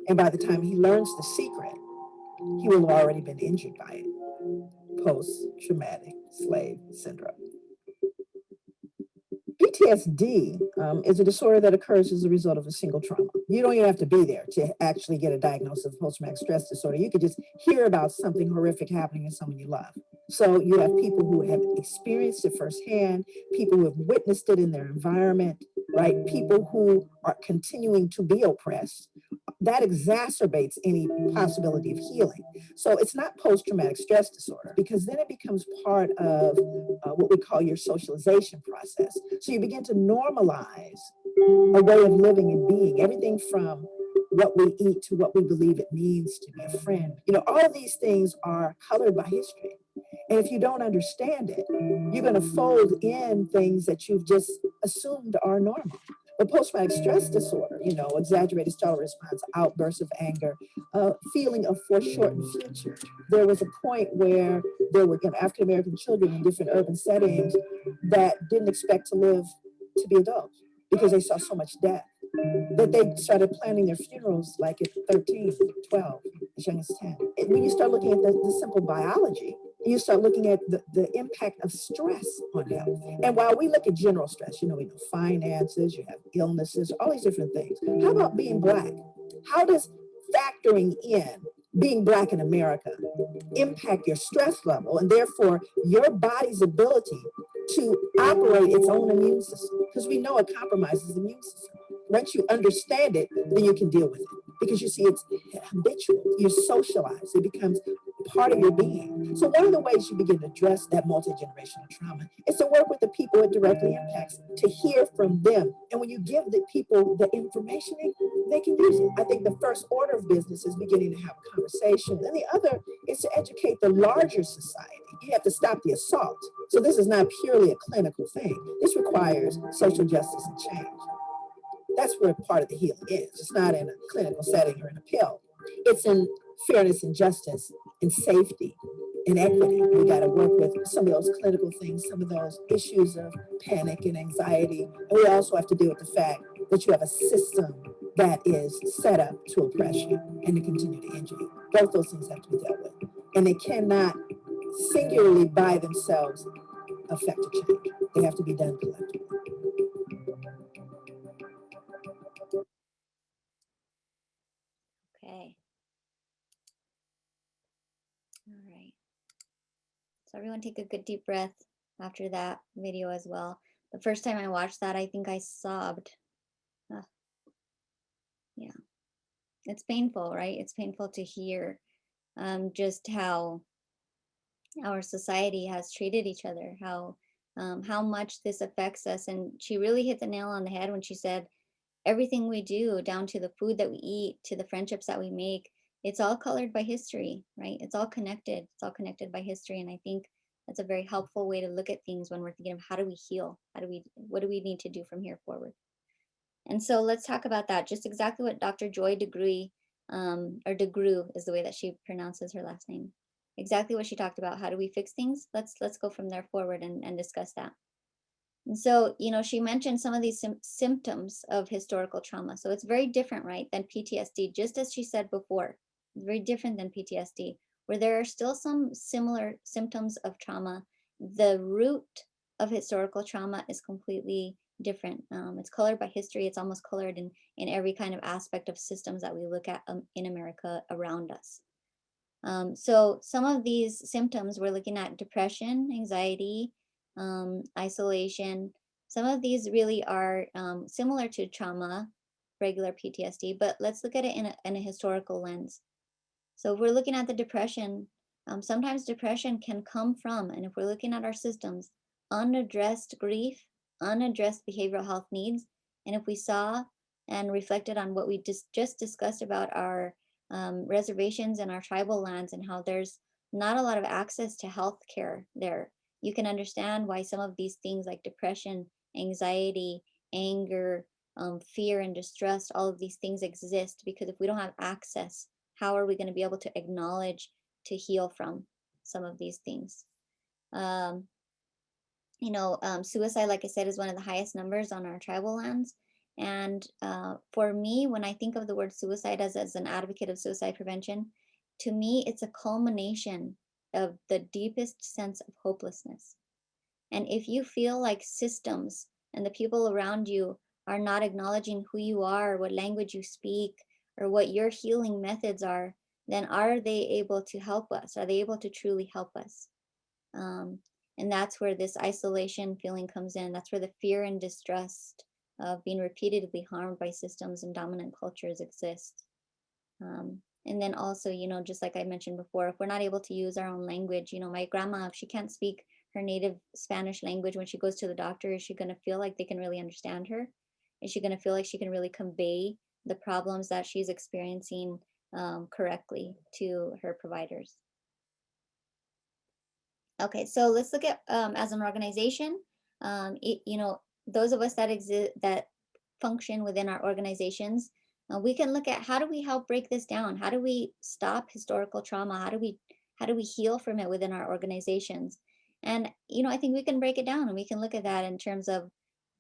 C: And by the time he learns the secret, he will have already been injured by it. Post-traumatic slave syndrome. PTSD is a disorder that occurs as a result of a single trauma. You don't even have to be there to actually get a diagnosis of post-traumatic stress disorder. You could just hear about something horrific happening to someone you love. So you have people who have experienced it firsthand, people who have witnessed it in their environment, right? People who are continuing to be oppressed. That exacerbates any possibility of healing. So it's not post-traumatic stress disorder, because then it becomes part of what we call your socialization process. So you begin to normalize a way of living and being, everything from what we eat to what we believe it means to be a friend. All of these things are colored by history. And if you don't understand it, you're going to fold in things that you've just assumed are normal. But post-traumatic stress disorder, exaggerated startle response, outbursts of anger, feeling of foreshortened future. There was a point where there were African-American children in different urban settings that didn't expect to live to be adults because they saw so much death that they started planning their funerals like at 13, 12, as young as 10. And when you start looking at the simple biology, you start looking at the impact of stress on health. And while we look at general stress, we know finances, you have illnesses, all these different things. How about being Black? How does factoring in being Black in America impact your stress level and therefore your body's ability to operate its own immune system? Because we know it compromises the immune system. Once you understand it, then you can deal with it. Because you see, it's habitual. You socialize. It becomes part of your being. So one of the ways you begin to address that multi-generational trauma is to work with the people it directly impacts, to hear from them. And when you give the people the information, they can use it. I think the first order of business is beginning to have a conversation. And the other is to educate the larger society. You have to stop the assault. So this is not purely a clinical thing. This requires social justice and change. That's where part of the healing is. It's not in a clinical setting or in a pill. It's in fairness and justice and safety and equity. We got to work with some of those clinical things, some of those issues of panic and anxiety. And we also have to deal with the fact that you have a system that is set up to oppress you and to continue to injure you. Both those things have to be dealt with. And they cannot singularly by themselves affect a change. They have to be done collectively.
B: Okay. All right. So everyone take a good deep breath after that video as well. The first time I watched that, I think I sobbed. Yeah. It's painful, right? It's painful to hear just how our society has treated each other, how much this affects us. And she really hit the nail on the head when she said, everything we do, down to the food that we eat, to the friendships that we make, it's all colored by history, right? It's all connected. It's all connected by history. And I think that's a very helpful way to look at things when we're thinking of how do we heal? What do we need to do from here forward? And so let's talk about that. Just exactly what Dr. Joy DeGruy, or DeGruy is the way that she pronounces her last name. exactly what she talked about. How do we fix things? Let's go from there forward and discuss that. And so, she mentioned some of these symptoms of historical trauma. So it's very different, right, than PTSD, just as she said before, very different than PTSD, where there are still some similar symptoms of trauma. The root of historical trauma is completely different. It's colored by history. It's almost colored in every kind of aspect of systems that we look at in America around us. So some of these symptoms, we're looking at depression, anxiety, isolation. Some of these really are similar to trauma, regular PTSD, but let's look at it in a historical lens. So if we're looking at the depression, sometimes depression can come from, and if we're looking at our systems, unaddressed grief, unaddressed behavioral health needs. And if we saw and reflected on what we just discussed about our reservations and our tribal lands and how there's not a lot of access to health care there, you can understand why some of these things like depression, anxiety, anger, fear, and distrust, all of these things exist, because if we don't have access, how are we going to be able to acknowledge, to heal from some of these things? Suicide, like I said, is one of the highest numbers on our tribal lands. And for me, when I think of the word suicide as an advocate of suicide prevention, to me, it's a culmination of the deepest sense of hopelessness. And if you feel like systems and the people around you are not acknowledging who you are, what language you speak, or what your healing methods are, then are they able to help us? Are they able to truly help us? And that's where this isolation feeling comes in. That's where the fear and distrust of being repeatedly harmed by systems and dominant cultures exist. And then also, just like I mentioned before, if we're not able to use our own language, my grandma, if she can't speak her native Spanish language when she goes to the doctor, is she going to feel like they can really understand her? Is she going to feel like she can really convey the problems that she's experiencing correctly to her providers? Okay, so let's look at as an organization, those of us that exist, that function within our organizations, we can look at how do we help break this down? How do we stop historical trauma? How do we heal from it within our organizations? And I think we can break it down, and we can look at that in terms of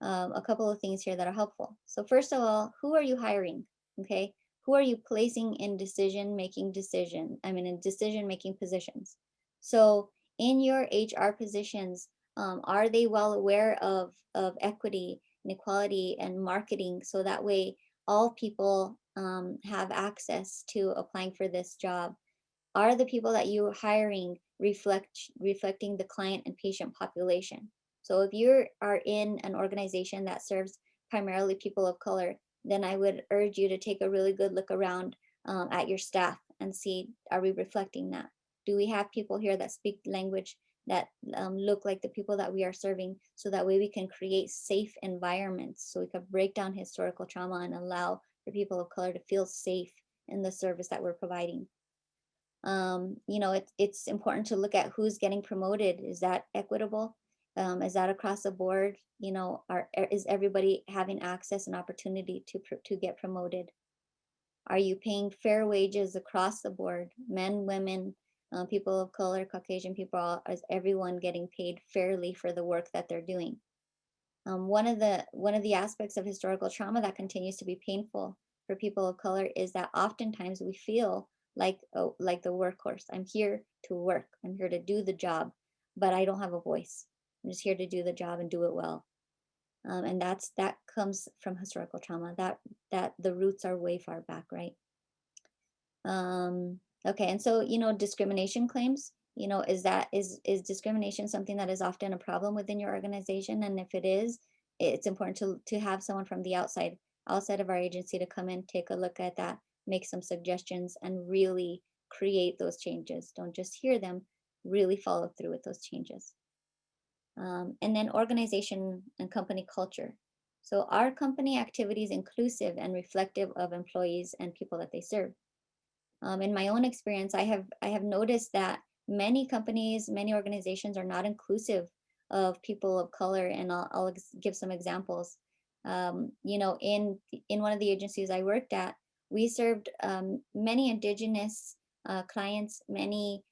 B: a couple of things here that are helpful. So first of all, who are you hiring? Okay, who are you placing in decision making positions? So in your HR positions, are they well aware of equity and equality and marketing, so that way all people have access to applying for this job? Are the people that you're hiring reflecting the client and patient population? So if you are in an organization that serves primarily people of color, then I would urge you to take a really good look around at your staff and see, are we reflecting that? Do we have people here that speak language that look like the people that we are serving, so that way we can create safe environments, so we can break down historical trauma and allow for people of color to feel safe in the service that we're providing? It's important to look at who's getting promoted. Is that equitable? Is that across the board? Is everybody having access and opportunity to get promoted? Are you paying fair wages across the board? Men, women, people of color, Caucasian people, is everyone getting paid fairly for the work that they're doing? One of the aspects of historical trauma that continues to be painful for people of color is that oftentimes we feel like the workhorse. I'm here to work. I'm here to do the job, but I don't have a voice. I'm just here to do the job and do it well. And that comes from historical trauma. That the roots are way far back, right? Okay, and so discrimination claims. Is discrimination something that is often a problem within your organization? And if it is, it's important to have someone from the outside of our agency to come in, take a look at that, make some suggestions, and really create those changes. Don't just hear them, really follow through with those changes. And then organization and company culture. So are company activities inclusive and reflective of employees and people that they serve? In my own experience, I have noticed that many companies, many organizations are not inclusive of people of color, and I'll give some examples. In one of the agencies I worked at, we served many indigenous clients, many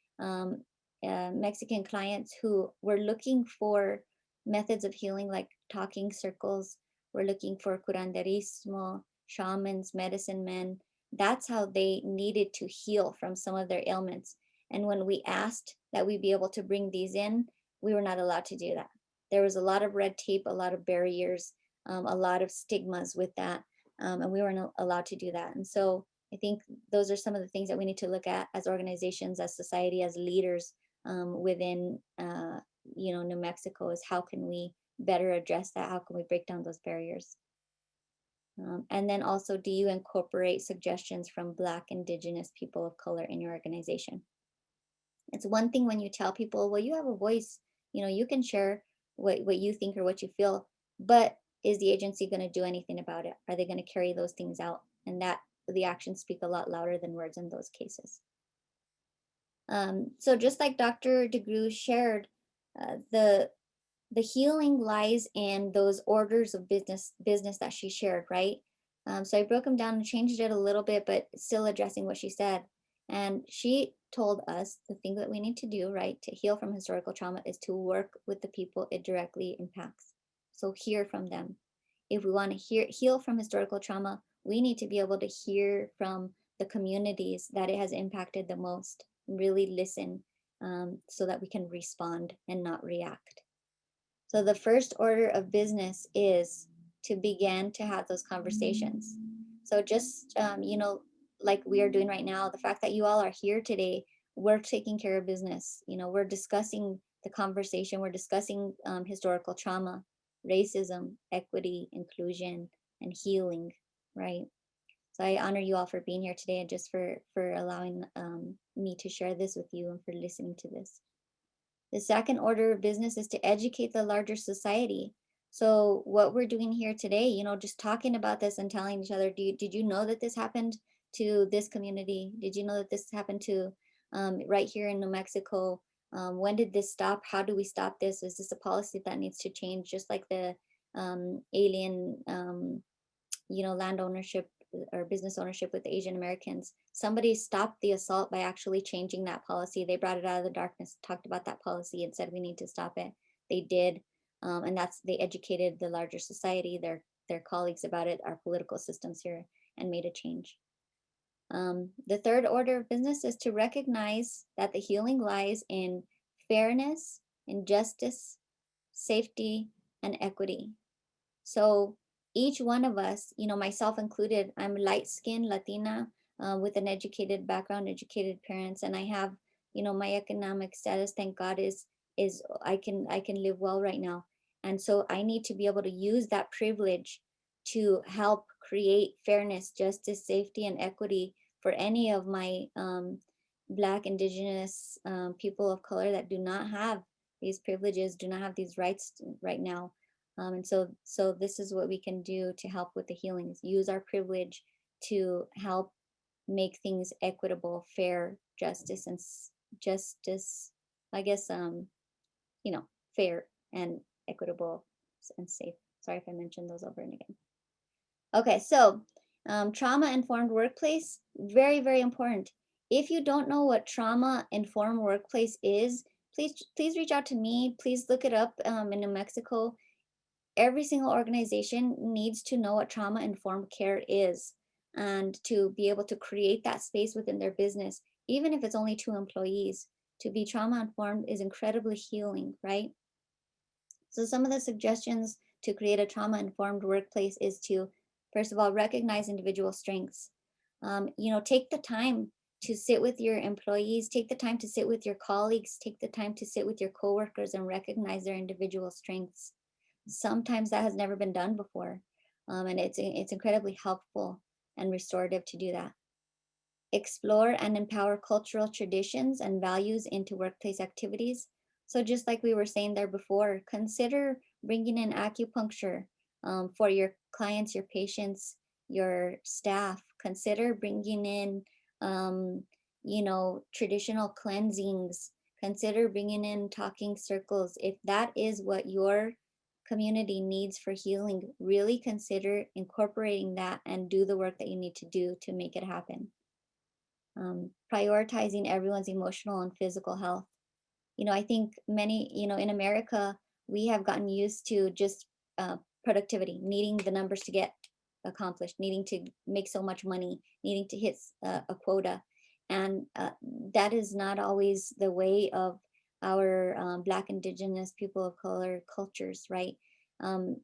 B: Mexican clients who were looking for methods of healing like talking circles. We're looking for curanderismo, shamans, medicine men. That's how they needed to heal from some of their ailments. And when we asked that we be able to bring these in, we were not allowed to do that. There was a lot of red tape, a lot of barriers, a lot of stigmas with that, and we weren't allowed to do that. And so I think those are some of the things that we need to look at as organizations, as society, as leaders within New Mexico, is how can we better address that? How can we break down those barriers? And then also, do you incorporate suggestions from Black, Indigenous, people of color in your organization? It's one thing when you tell people, well, you have a voice, you can share what you think or what you feel, but is the agency going to do anything about it? Are they going to carry those things out? And that the actions speak a lot louder than words in those cases. So just like Dr. DeGroote shared, the healing lies in those orders of business that she shared, right? So I broke them down and changed it a little bit, but still addressing what she said. And she told us the thing that we need to do, right, to heal from historical trauma is to work with the people it directly impacts. So hear from them. If we want to heal from historical trauma, we need to be able to hear from the communities that it has impacted the most, really listen, so that we can respond and not react. So the first order of business is to begin to have those conversations. So just, like we are doing right now, the fact that you all are here today, we're taking care of business. We're discussing the conversation, we're discussing historical trauma, racism, equity, inclusion, and healing, right? So I honor you all for being here today and just for allowing me to share this with you and for listening to this. The second order of business is to educate the larger society. So what we're doing here today, just talking about this and telling each other, did you know that this happened to this community? Did you know that this happened to right here in New Mexico? When did this stop? How do we stop this? Is this a policy that needs to change? Just like the alien, land ownership or business ownership with Asian Americans. Somebody stopped the assault by actually changing that policy. They brought it out of the darkness, talked about that policy and said, we need to stop it. They did. And they educated the larger society, their colleagues about it, our political systems here, and made a change. The third order of business is to recognize that the healing lies in fairness, in justice, safety, and equity. So each one of us, myself included, I'm light-skinned Latina with an educated background, educated parents, and I have, my economic status, thank God, is I can live well right now. And so I need to be able to use that privilege to help create fairness, justice, safety, and equity for any of my Black, Indigenous, people of color that do not have these privileges, do not have these rights right now. And so this is what we can do to help with the healing, is use our privilege to help make things equitable, fair, justice, I guess, fair and equitable and safe. Sorry if I mentioned those over and again. Okay, so trauma-informed workplace, very, very important. If you don't know what trauma-informed workplace is, please reach out to me. Please look it up in New Mexico. Every single organization needs to know what trauma-informed care is and to be able to create that space within their business, even if it's only 2 employees. To be trauma-informed is incredibly healing, right? So some of the suggestions to create a trauma-informed workplace is to, first of all, recognize individual strengths. Take the time to sit with your employees, take the time to sit with your colleagues, take the time to sit with your coworkers and recognize their individual strengths. Sometimes that has never been done before, and it's incredibly helpful and restorative to do that. Explore and empower cultural traditions and values into workplace activities. So just like we were saying there before, consider bringing in acupuncture for your clients, your patients, your staff. Consider bringing in, traditional cleansings. Consider bringing in talking circles. If that is what your community needs for healing, really consider incorporating that and do the work that you need to do to make it happen. prioritizing everyone's emotional and physical health. I think many, in America, we have gotten used to just productivity, needing the numbers to get accomplished, needing to make so much money, needing to hit a quota. And that is not always the way of our Black, Indigenous, people of color cultures, right? I'm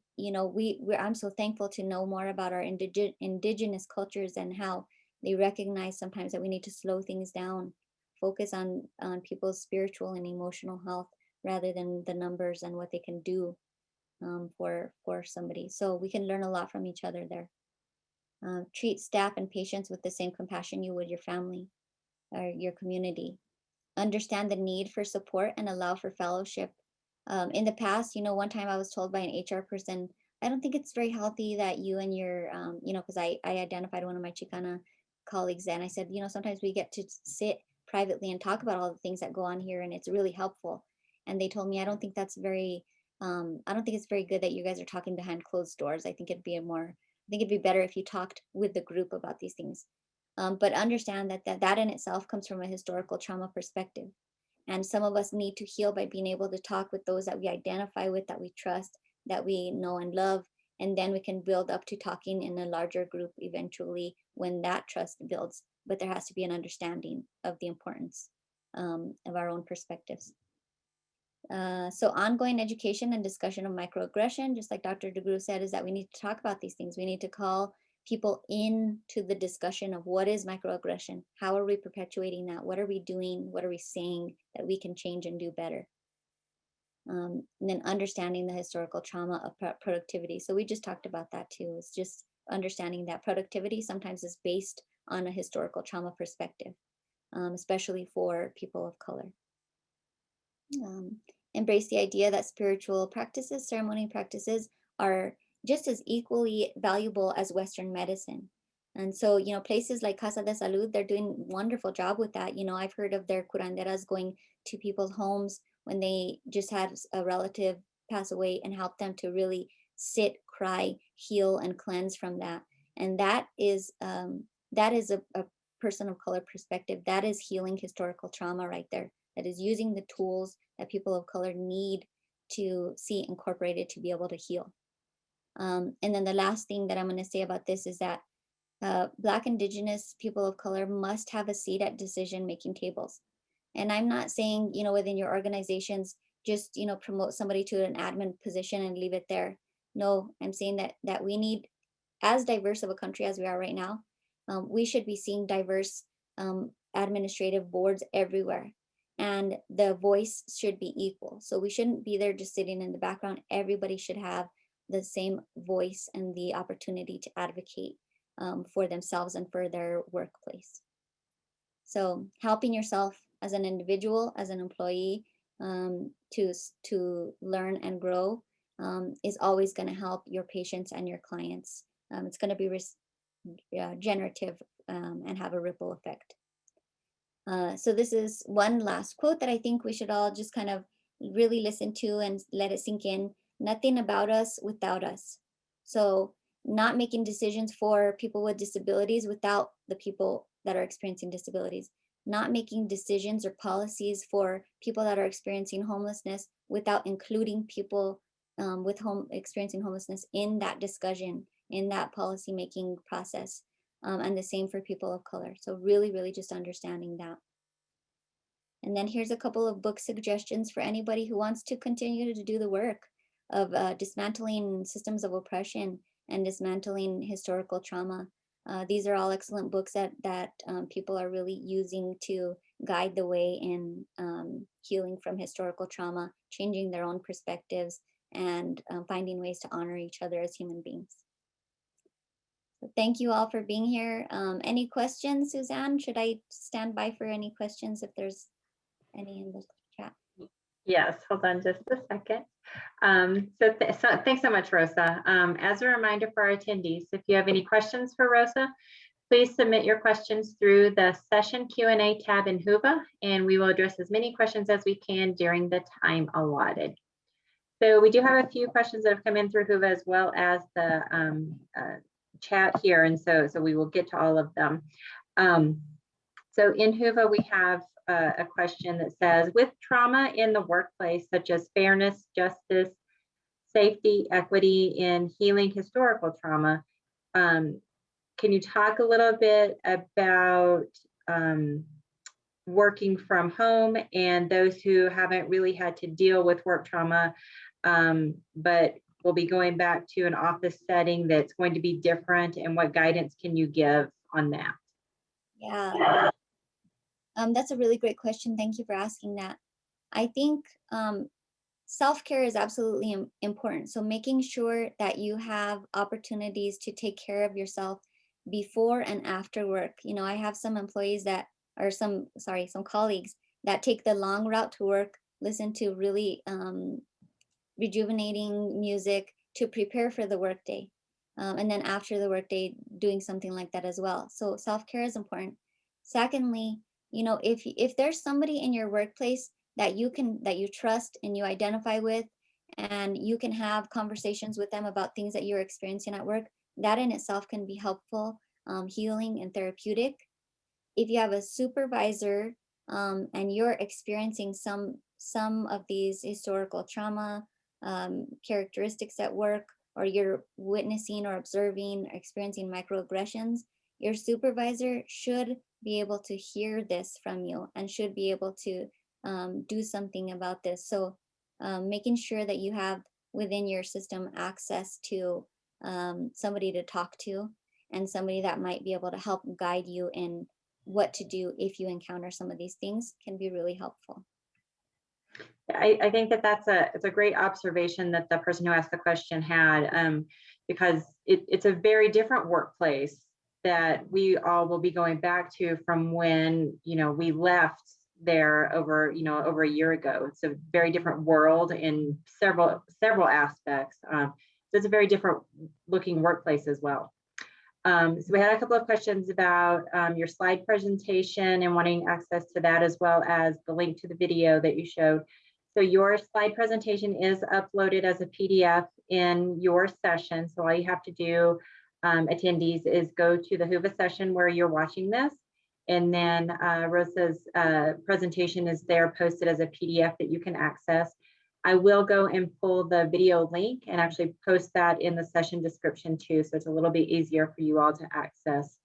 B: so thankful to know more about our indigenous cultures and how they recognize sometimes that we need to slow things down, focus on people's spiritual and emotional health rather than the numbers and what they can do for somebody. So we can learn a lot from each other there. Treat staff and patients with the same compassion you would your family or your community. Understand the need for support and allow for fellowship. In the past, one time I was told by an HR person, I don't think it's very healthy that you and your, because I identified one of my Chicana colleagues and I said, sometimes we get to sit privately and talk about all the things that go on here and it's really helpful. And they told me, I don't think it's very good that you guys are talking behind closed doors. I think it'd be better if you talked with the group about these things. But understand that in itself comes from a historical trauma perspective. And some of us need to heal by being able to talk with those that we identify with, that we trust, that we know and love. And then we can build up to talking in a larger group eventually when that trust builds. But there has to be an understanding of the importance of our own perspectives. So ongoing education and discussion of microaggression, just like Dr. DeGroof said, is that we need to talk about these things. We need to call people into the discussion of what is microaggression? How are we perpetuating that? What are we doing? What are we saying that we can change and do better? And then understanding the historical trauma of productivity. So we just talked about that too. It's just understanding that productivity sometimes is based on a historical trauma perspective, especially for people of color. Embrace the idea that spiritual practices, ceremony practices are just as equally valuable as Western medicine. And so, places like Casa de Salud, they're doing a wonderful job with that. I've heard of their curanderas going to people's homes when they just had a relative pass away and help them to really sit, cry, heal, and cleanse from that. And that is a person of color perspective. That is healing historical trauma right there. That is using the tools that people of color need to see incorporated to be able to heal. And then the last thing that I'm going to say about this is that Black, Indigenous, people of color must have a seat at decision-making tables. And I'm not saying, within your organizations, just, promote somebody to an admin position and leave it there. No, I'm saying that we need, as diverse of a country as we are right now, we should be seeing diverse administrative boards everywhere. And the voice should be equal. So we shouldn't be there just sitting in the background. Everybody should have the same voice and the opportunity to advocate for themselves and for their workplace. So helping yourself as an individual, as an employee, to learn and grow is always going to help your patients and your clients. It's going to be generative and have a ripple effect. So this is one last quote that I think we should all just kind of really listen to and let it sink in. Nothing about us without us. So not making decisions for people with disabilities without the people that are experiencing disabilities. Not making decisions or policies for people that are experiencing homelessness without including people with experiencing homelessness in that discussion, in that policy making process. And the same for people of color. So really, really just understanding that. And then here's a couple of book suggestions for anybody who wants to continue to do the work of dismantling systems of oppression and dismantling historical trauma. These are all excellent books that people are really using to guide the way in healing from historical trauma, changing their own perspectives, and finding ways to honor each other as human beings. So thank you all for being here. Any questions, Suzanne? Should I stand by for any questions if there's any in the chat?
A: Yes, hold on just a second. So thanks so much, Rosa. As a reminder for our attendees, if you have any questions for Rosa, please submit your questions through the session Q&A tab in Whova, and we will address as many questions as we can during the time allotted. So we do have a few questions that have come in through Whova as well as the chat here, and so we will get to all of them. So in HUVA, we have a question that says, with trauma in the workplace, such as fairness, justice, safety, equity, and healing historical trauma, can you talk a little bit about working from home and those who haven't really had to deal with work trauma, but will be going back to an office setting that's going to be different, and what guidance can you give on that?
B: Yeah, that's a really great question. Thank you for asking that. I think self-care is absolutely important. So making sure that you have opportunities to take care of yourself before and after work. You know, I have some employees that, or some colleagues that take the long route to work, listen to really rejuvenating music to prepare for the workday. And then after the workday, doing something like that as well. So self-care is important. Secondly, you know, if there's somebody in your workplace that you trust and you identify with, and you can have conversations with them about things that you're experiencing at work, that in itself can be helpful, healing and therapeutic. If you have a supervisor and you're experiencing some of these historical trauma characteristics at work, or you're witnessing or observing or experiencing microaggressions, your supervisor should be able to hear this from you and should be able to do something about this. So making sure that you have within your system access to somebody to talk to, and somebody that might be able to help guide you in what to do if you encounter some of these things, can be really helpful.
A: I think that it's a great observation that the person who asked the question had, because it's a very different workplace that we all will be going back to from when, you know, we left there over a year ago. It's a very different world in several aspects. So it's a very different looking workplace as well. So we had a couple of questions about your slide presentation and wanting access to that, as well as the link to the video that you showed. So your slide presentation is uploaded as a PDF in your session. So all you have to do, attendees, is go to the HUVA session where you're watching this. And then Rosa's presentation is there posted as a PDF that you can access. I will go and pull the video link and actually post that in the session description too. So it's a little bit easier for you all to access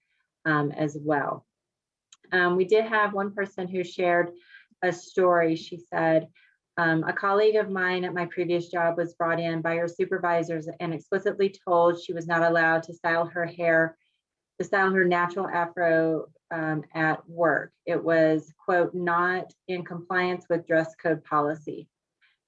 A: as well. We did have one person who shared a story. She said, a colleague of mine at my previous job was brought in by her supervisors and explicitly told she was not allowed to style her hair, to style her natural afro at work. It was, quote, not in compliance with dress code policy.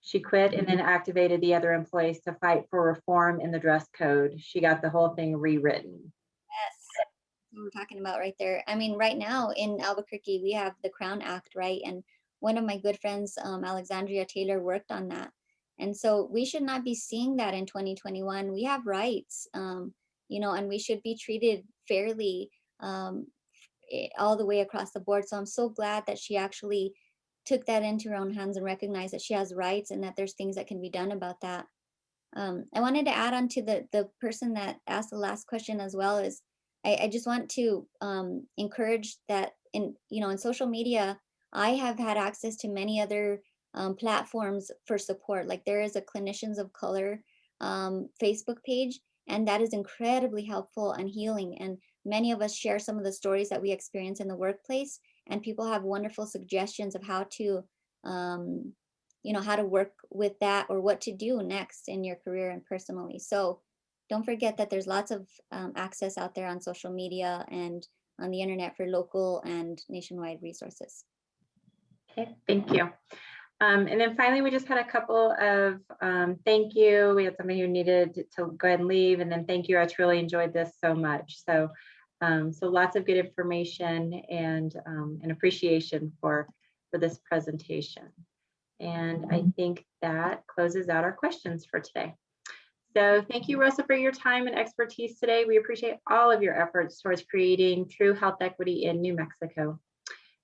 A: She quit and then activated the other employees to fight for reform in the dress code. She got the whole thing rewritten.
B: Yes, what we're talking about right there. I mean, right now in Albuquerque, we have the Crown Act, right? And one of my good friends, Alexandria Taylor, worked on that. And so we should not be seeing that in 2021. We have rights, you know, and we should be treated fairly all the way across the board. So I'm so glad that she actually took that into her own hands and recognized that she has rights and that there's things that can be done about that. I wanted to add on to the person that asked the last question as well, is I just want to encourage that in social media, I have had access to many other platforms for support. Like there is a Clinicians of Color Facebook page, and that is incredibly helpful and healing. And many of us share some of the stories that we experience in the workplace, and people have wonderful suggestions of how to how to work with that, or what to do next in your career and personally. So don't forget that there's lots of access out there on social media and on the internet for local and nationwide resources.
A: Okay, thank you. And then finally, we just had a couple of thank you. We had somebody who needed to go ahead and leave, and then thank you. I truly enjoyed this so much. So lots of good information and an appreciation for this presentation. And I think that closes out our questions for today. So thank you, Rosa, for your time and expertise today. We appreciate all of your efforts towards creating true health equity in New Mexico.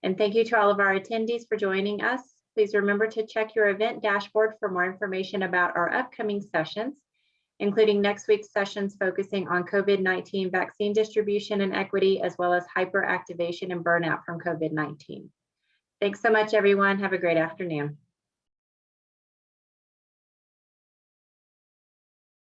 A: And thank you to all of our attendees for joining us. Please remember to check your event dashboard for more information about our upcoming sessions. including next week's sessions focusing on COVID-19 vaccine distribution and equity, as well as hyperactivation and burnout from COVID-19. Thanks so much, everyone. Have a great afternoon.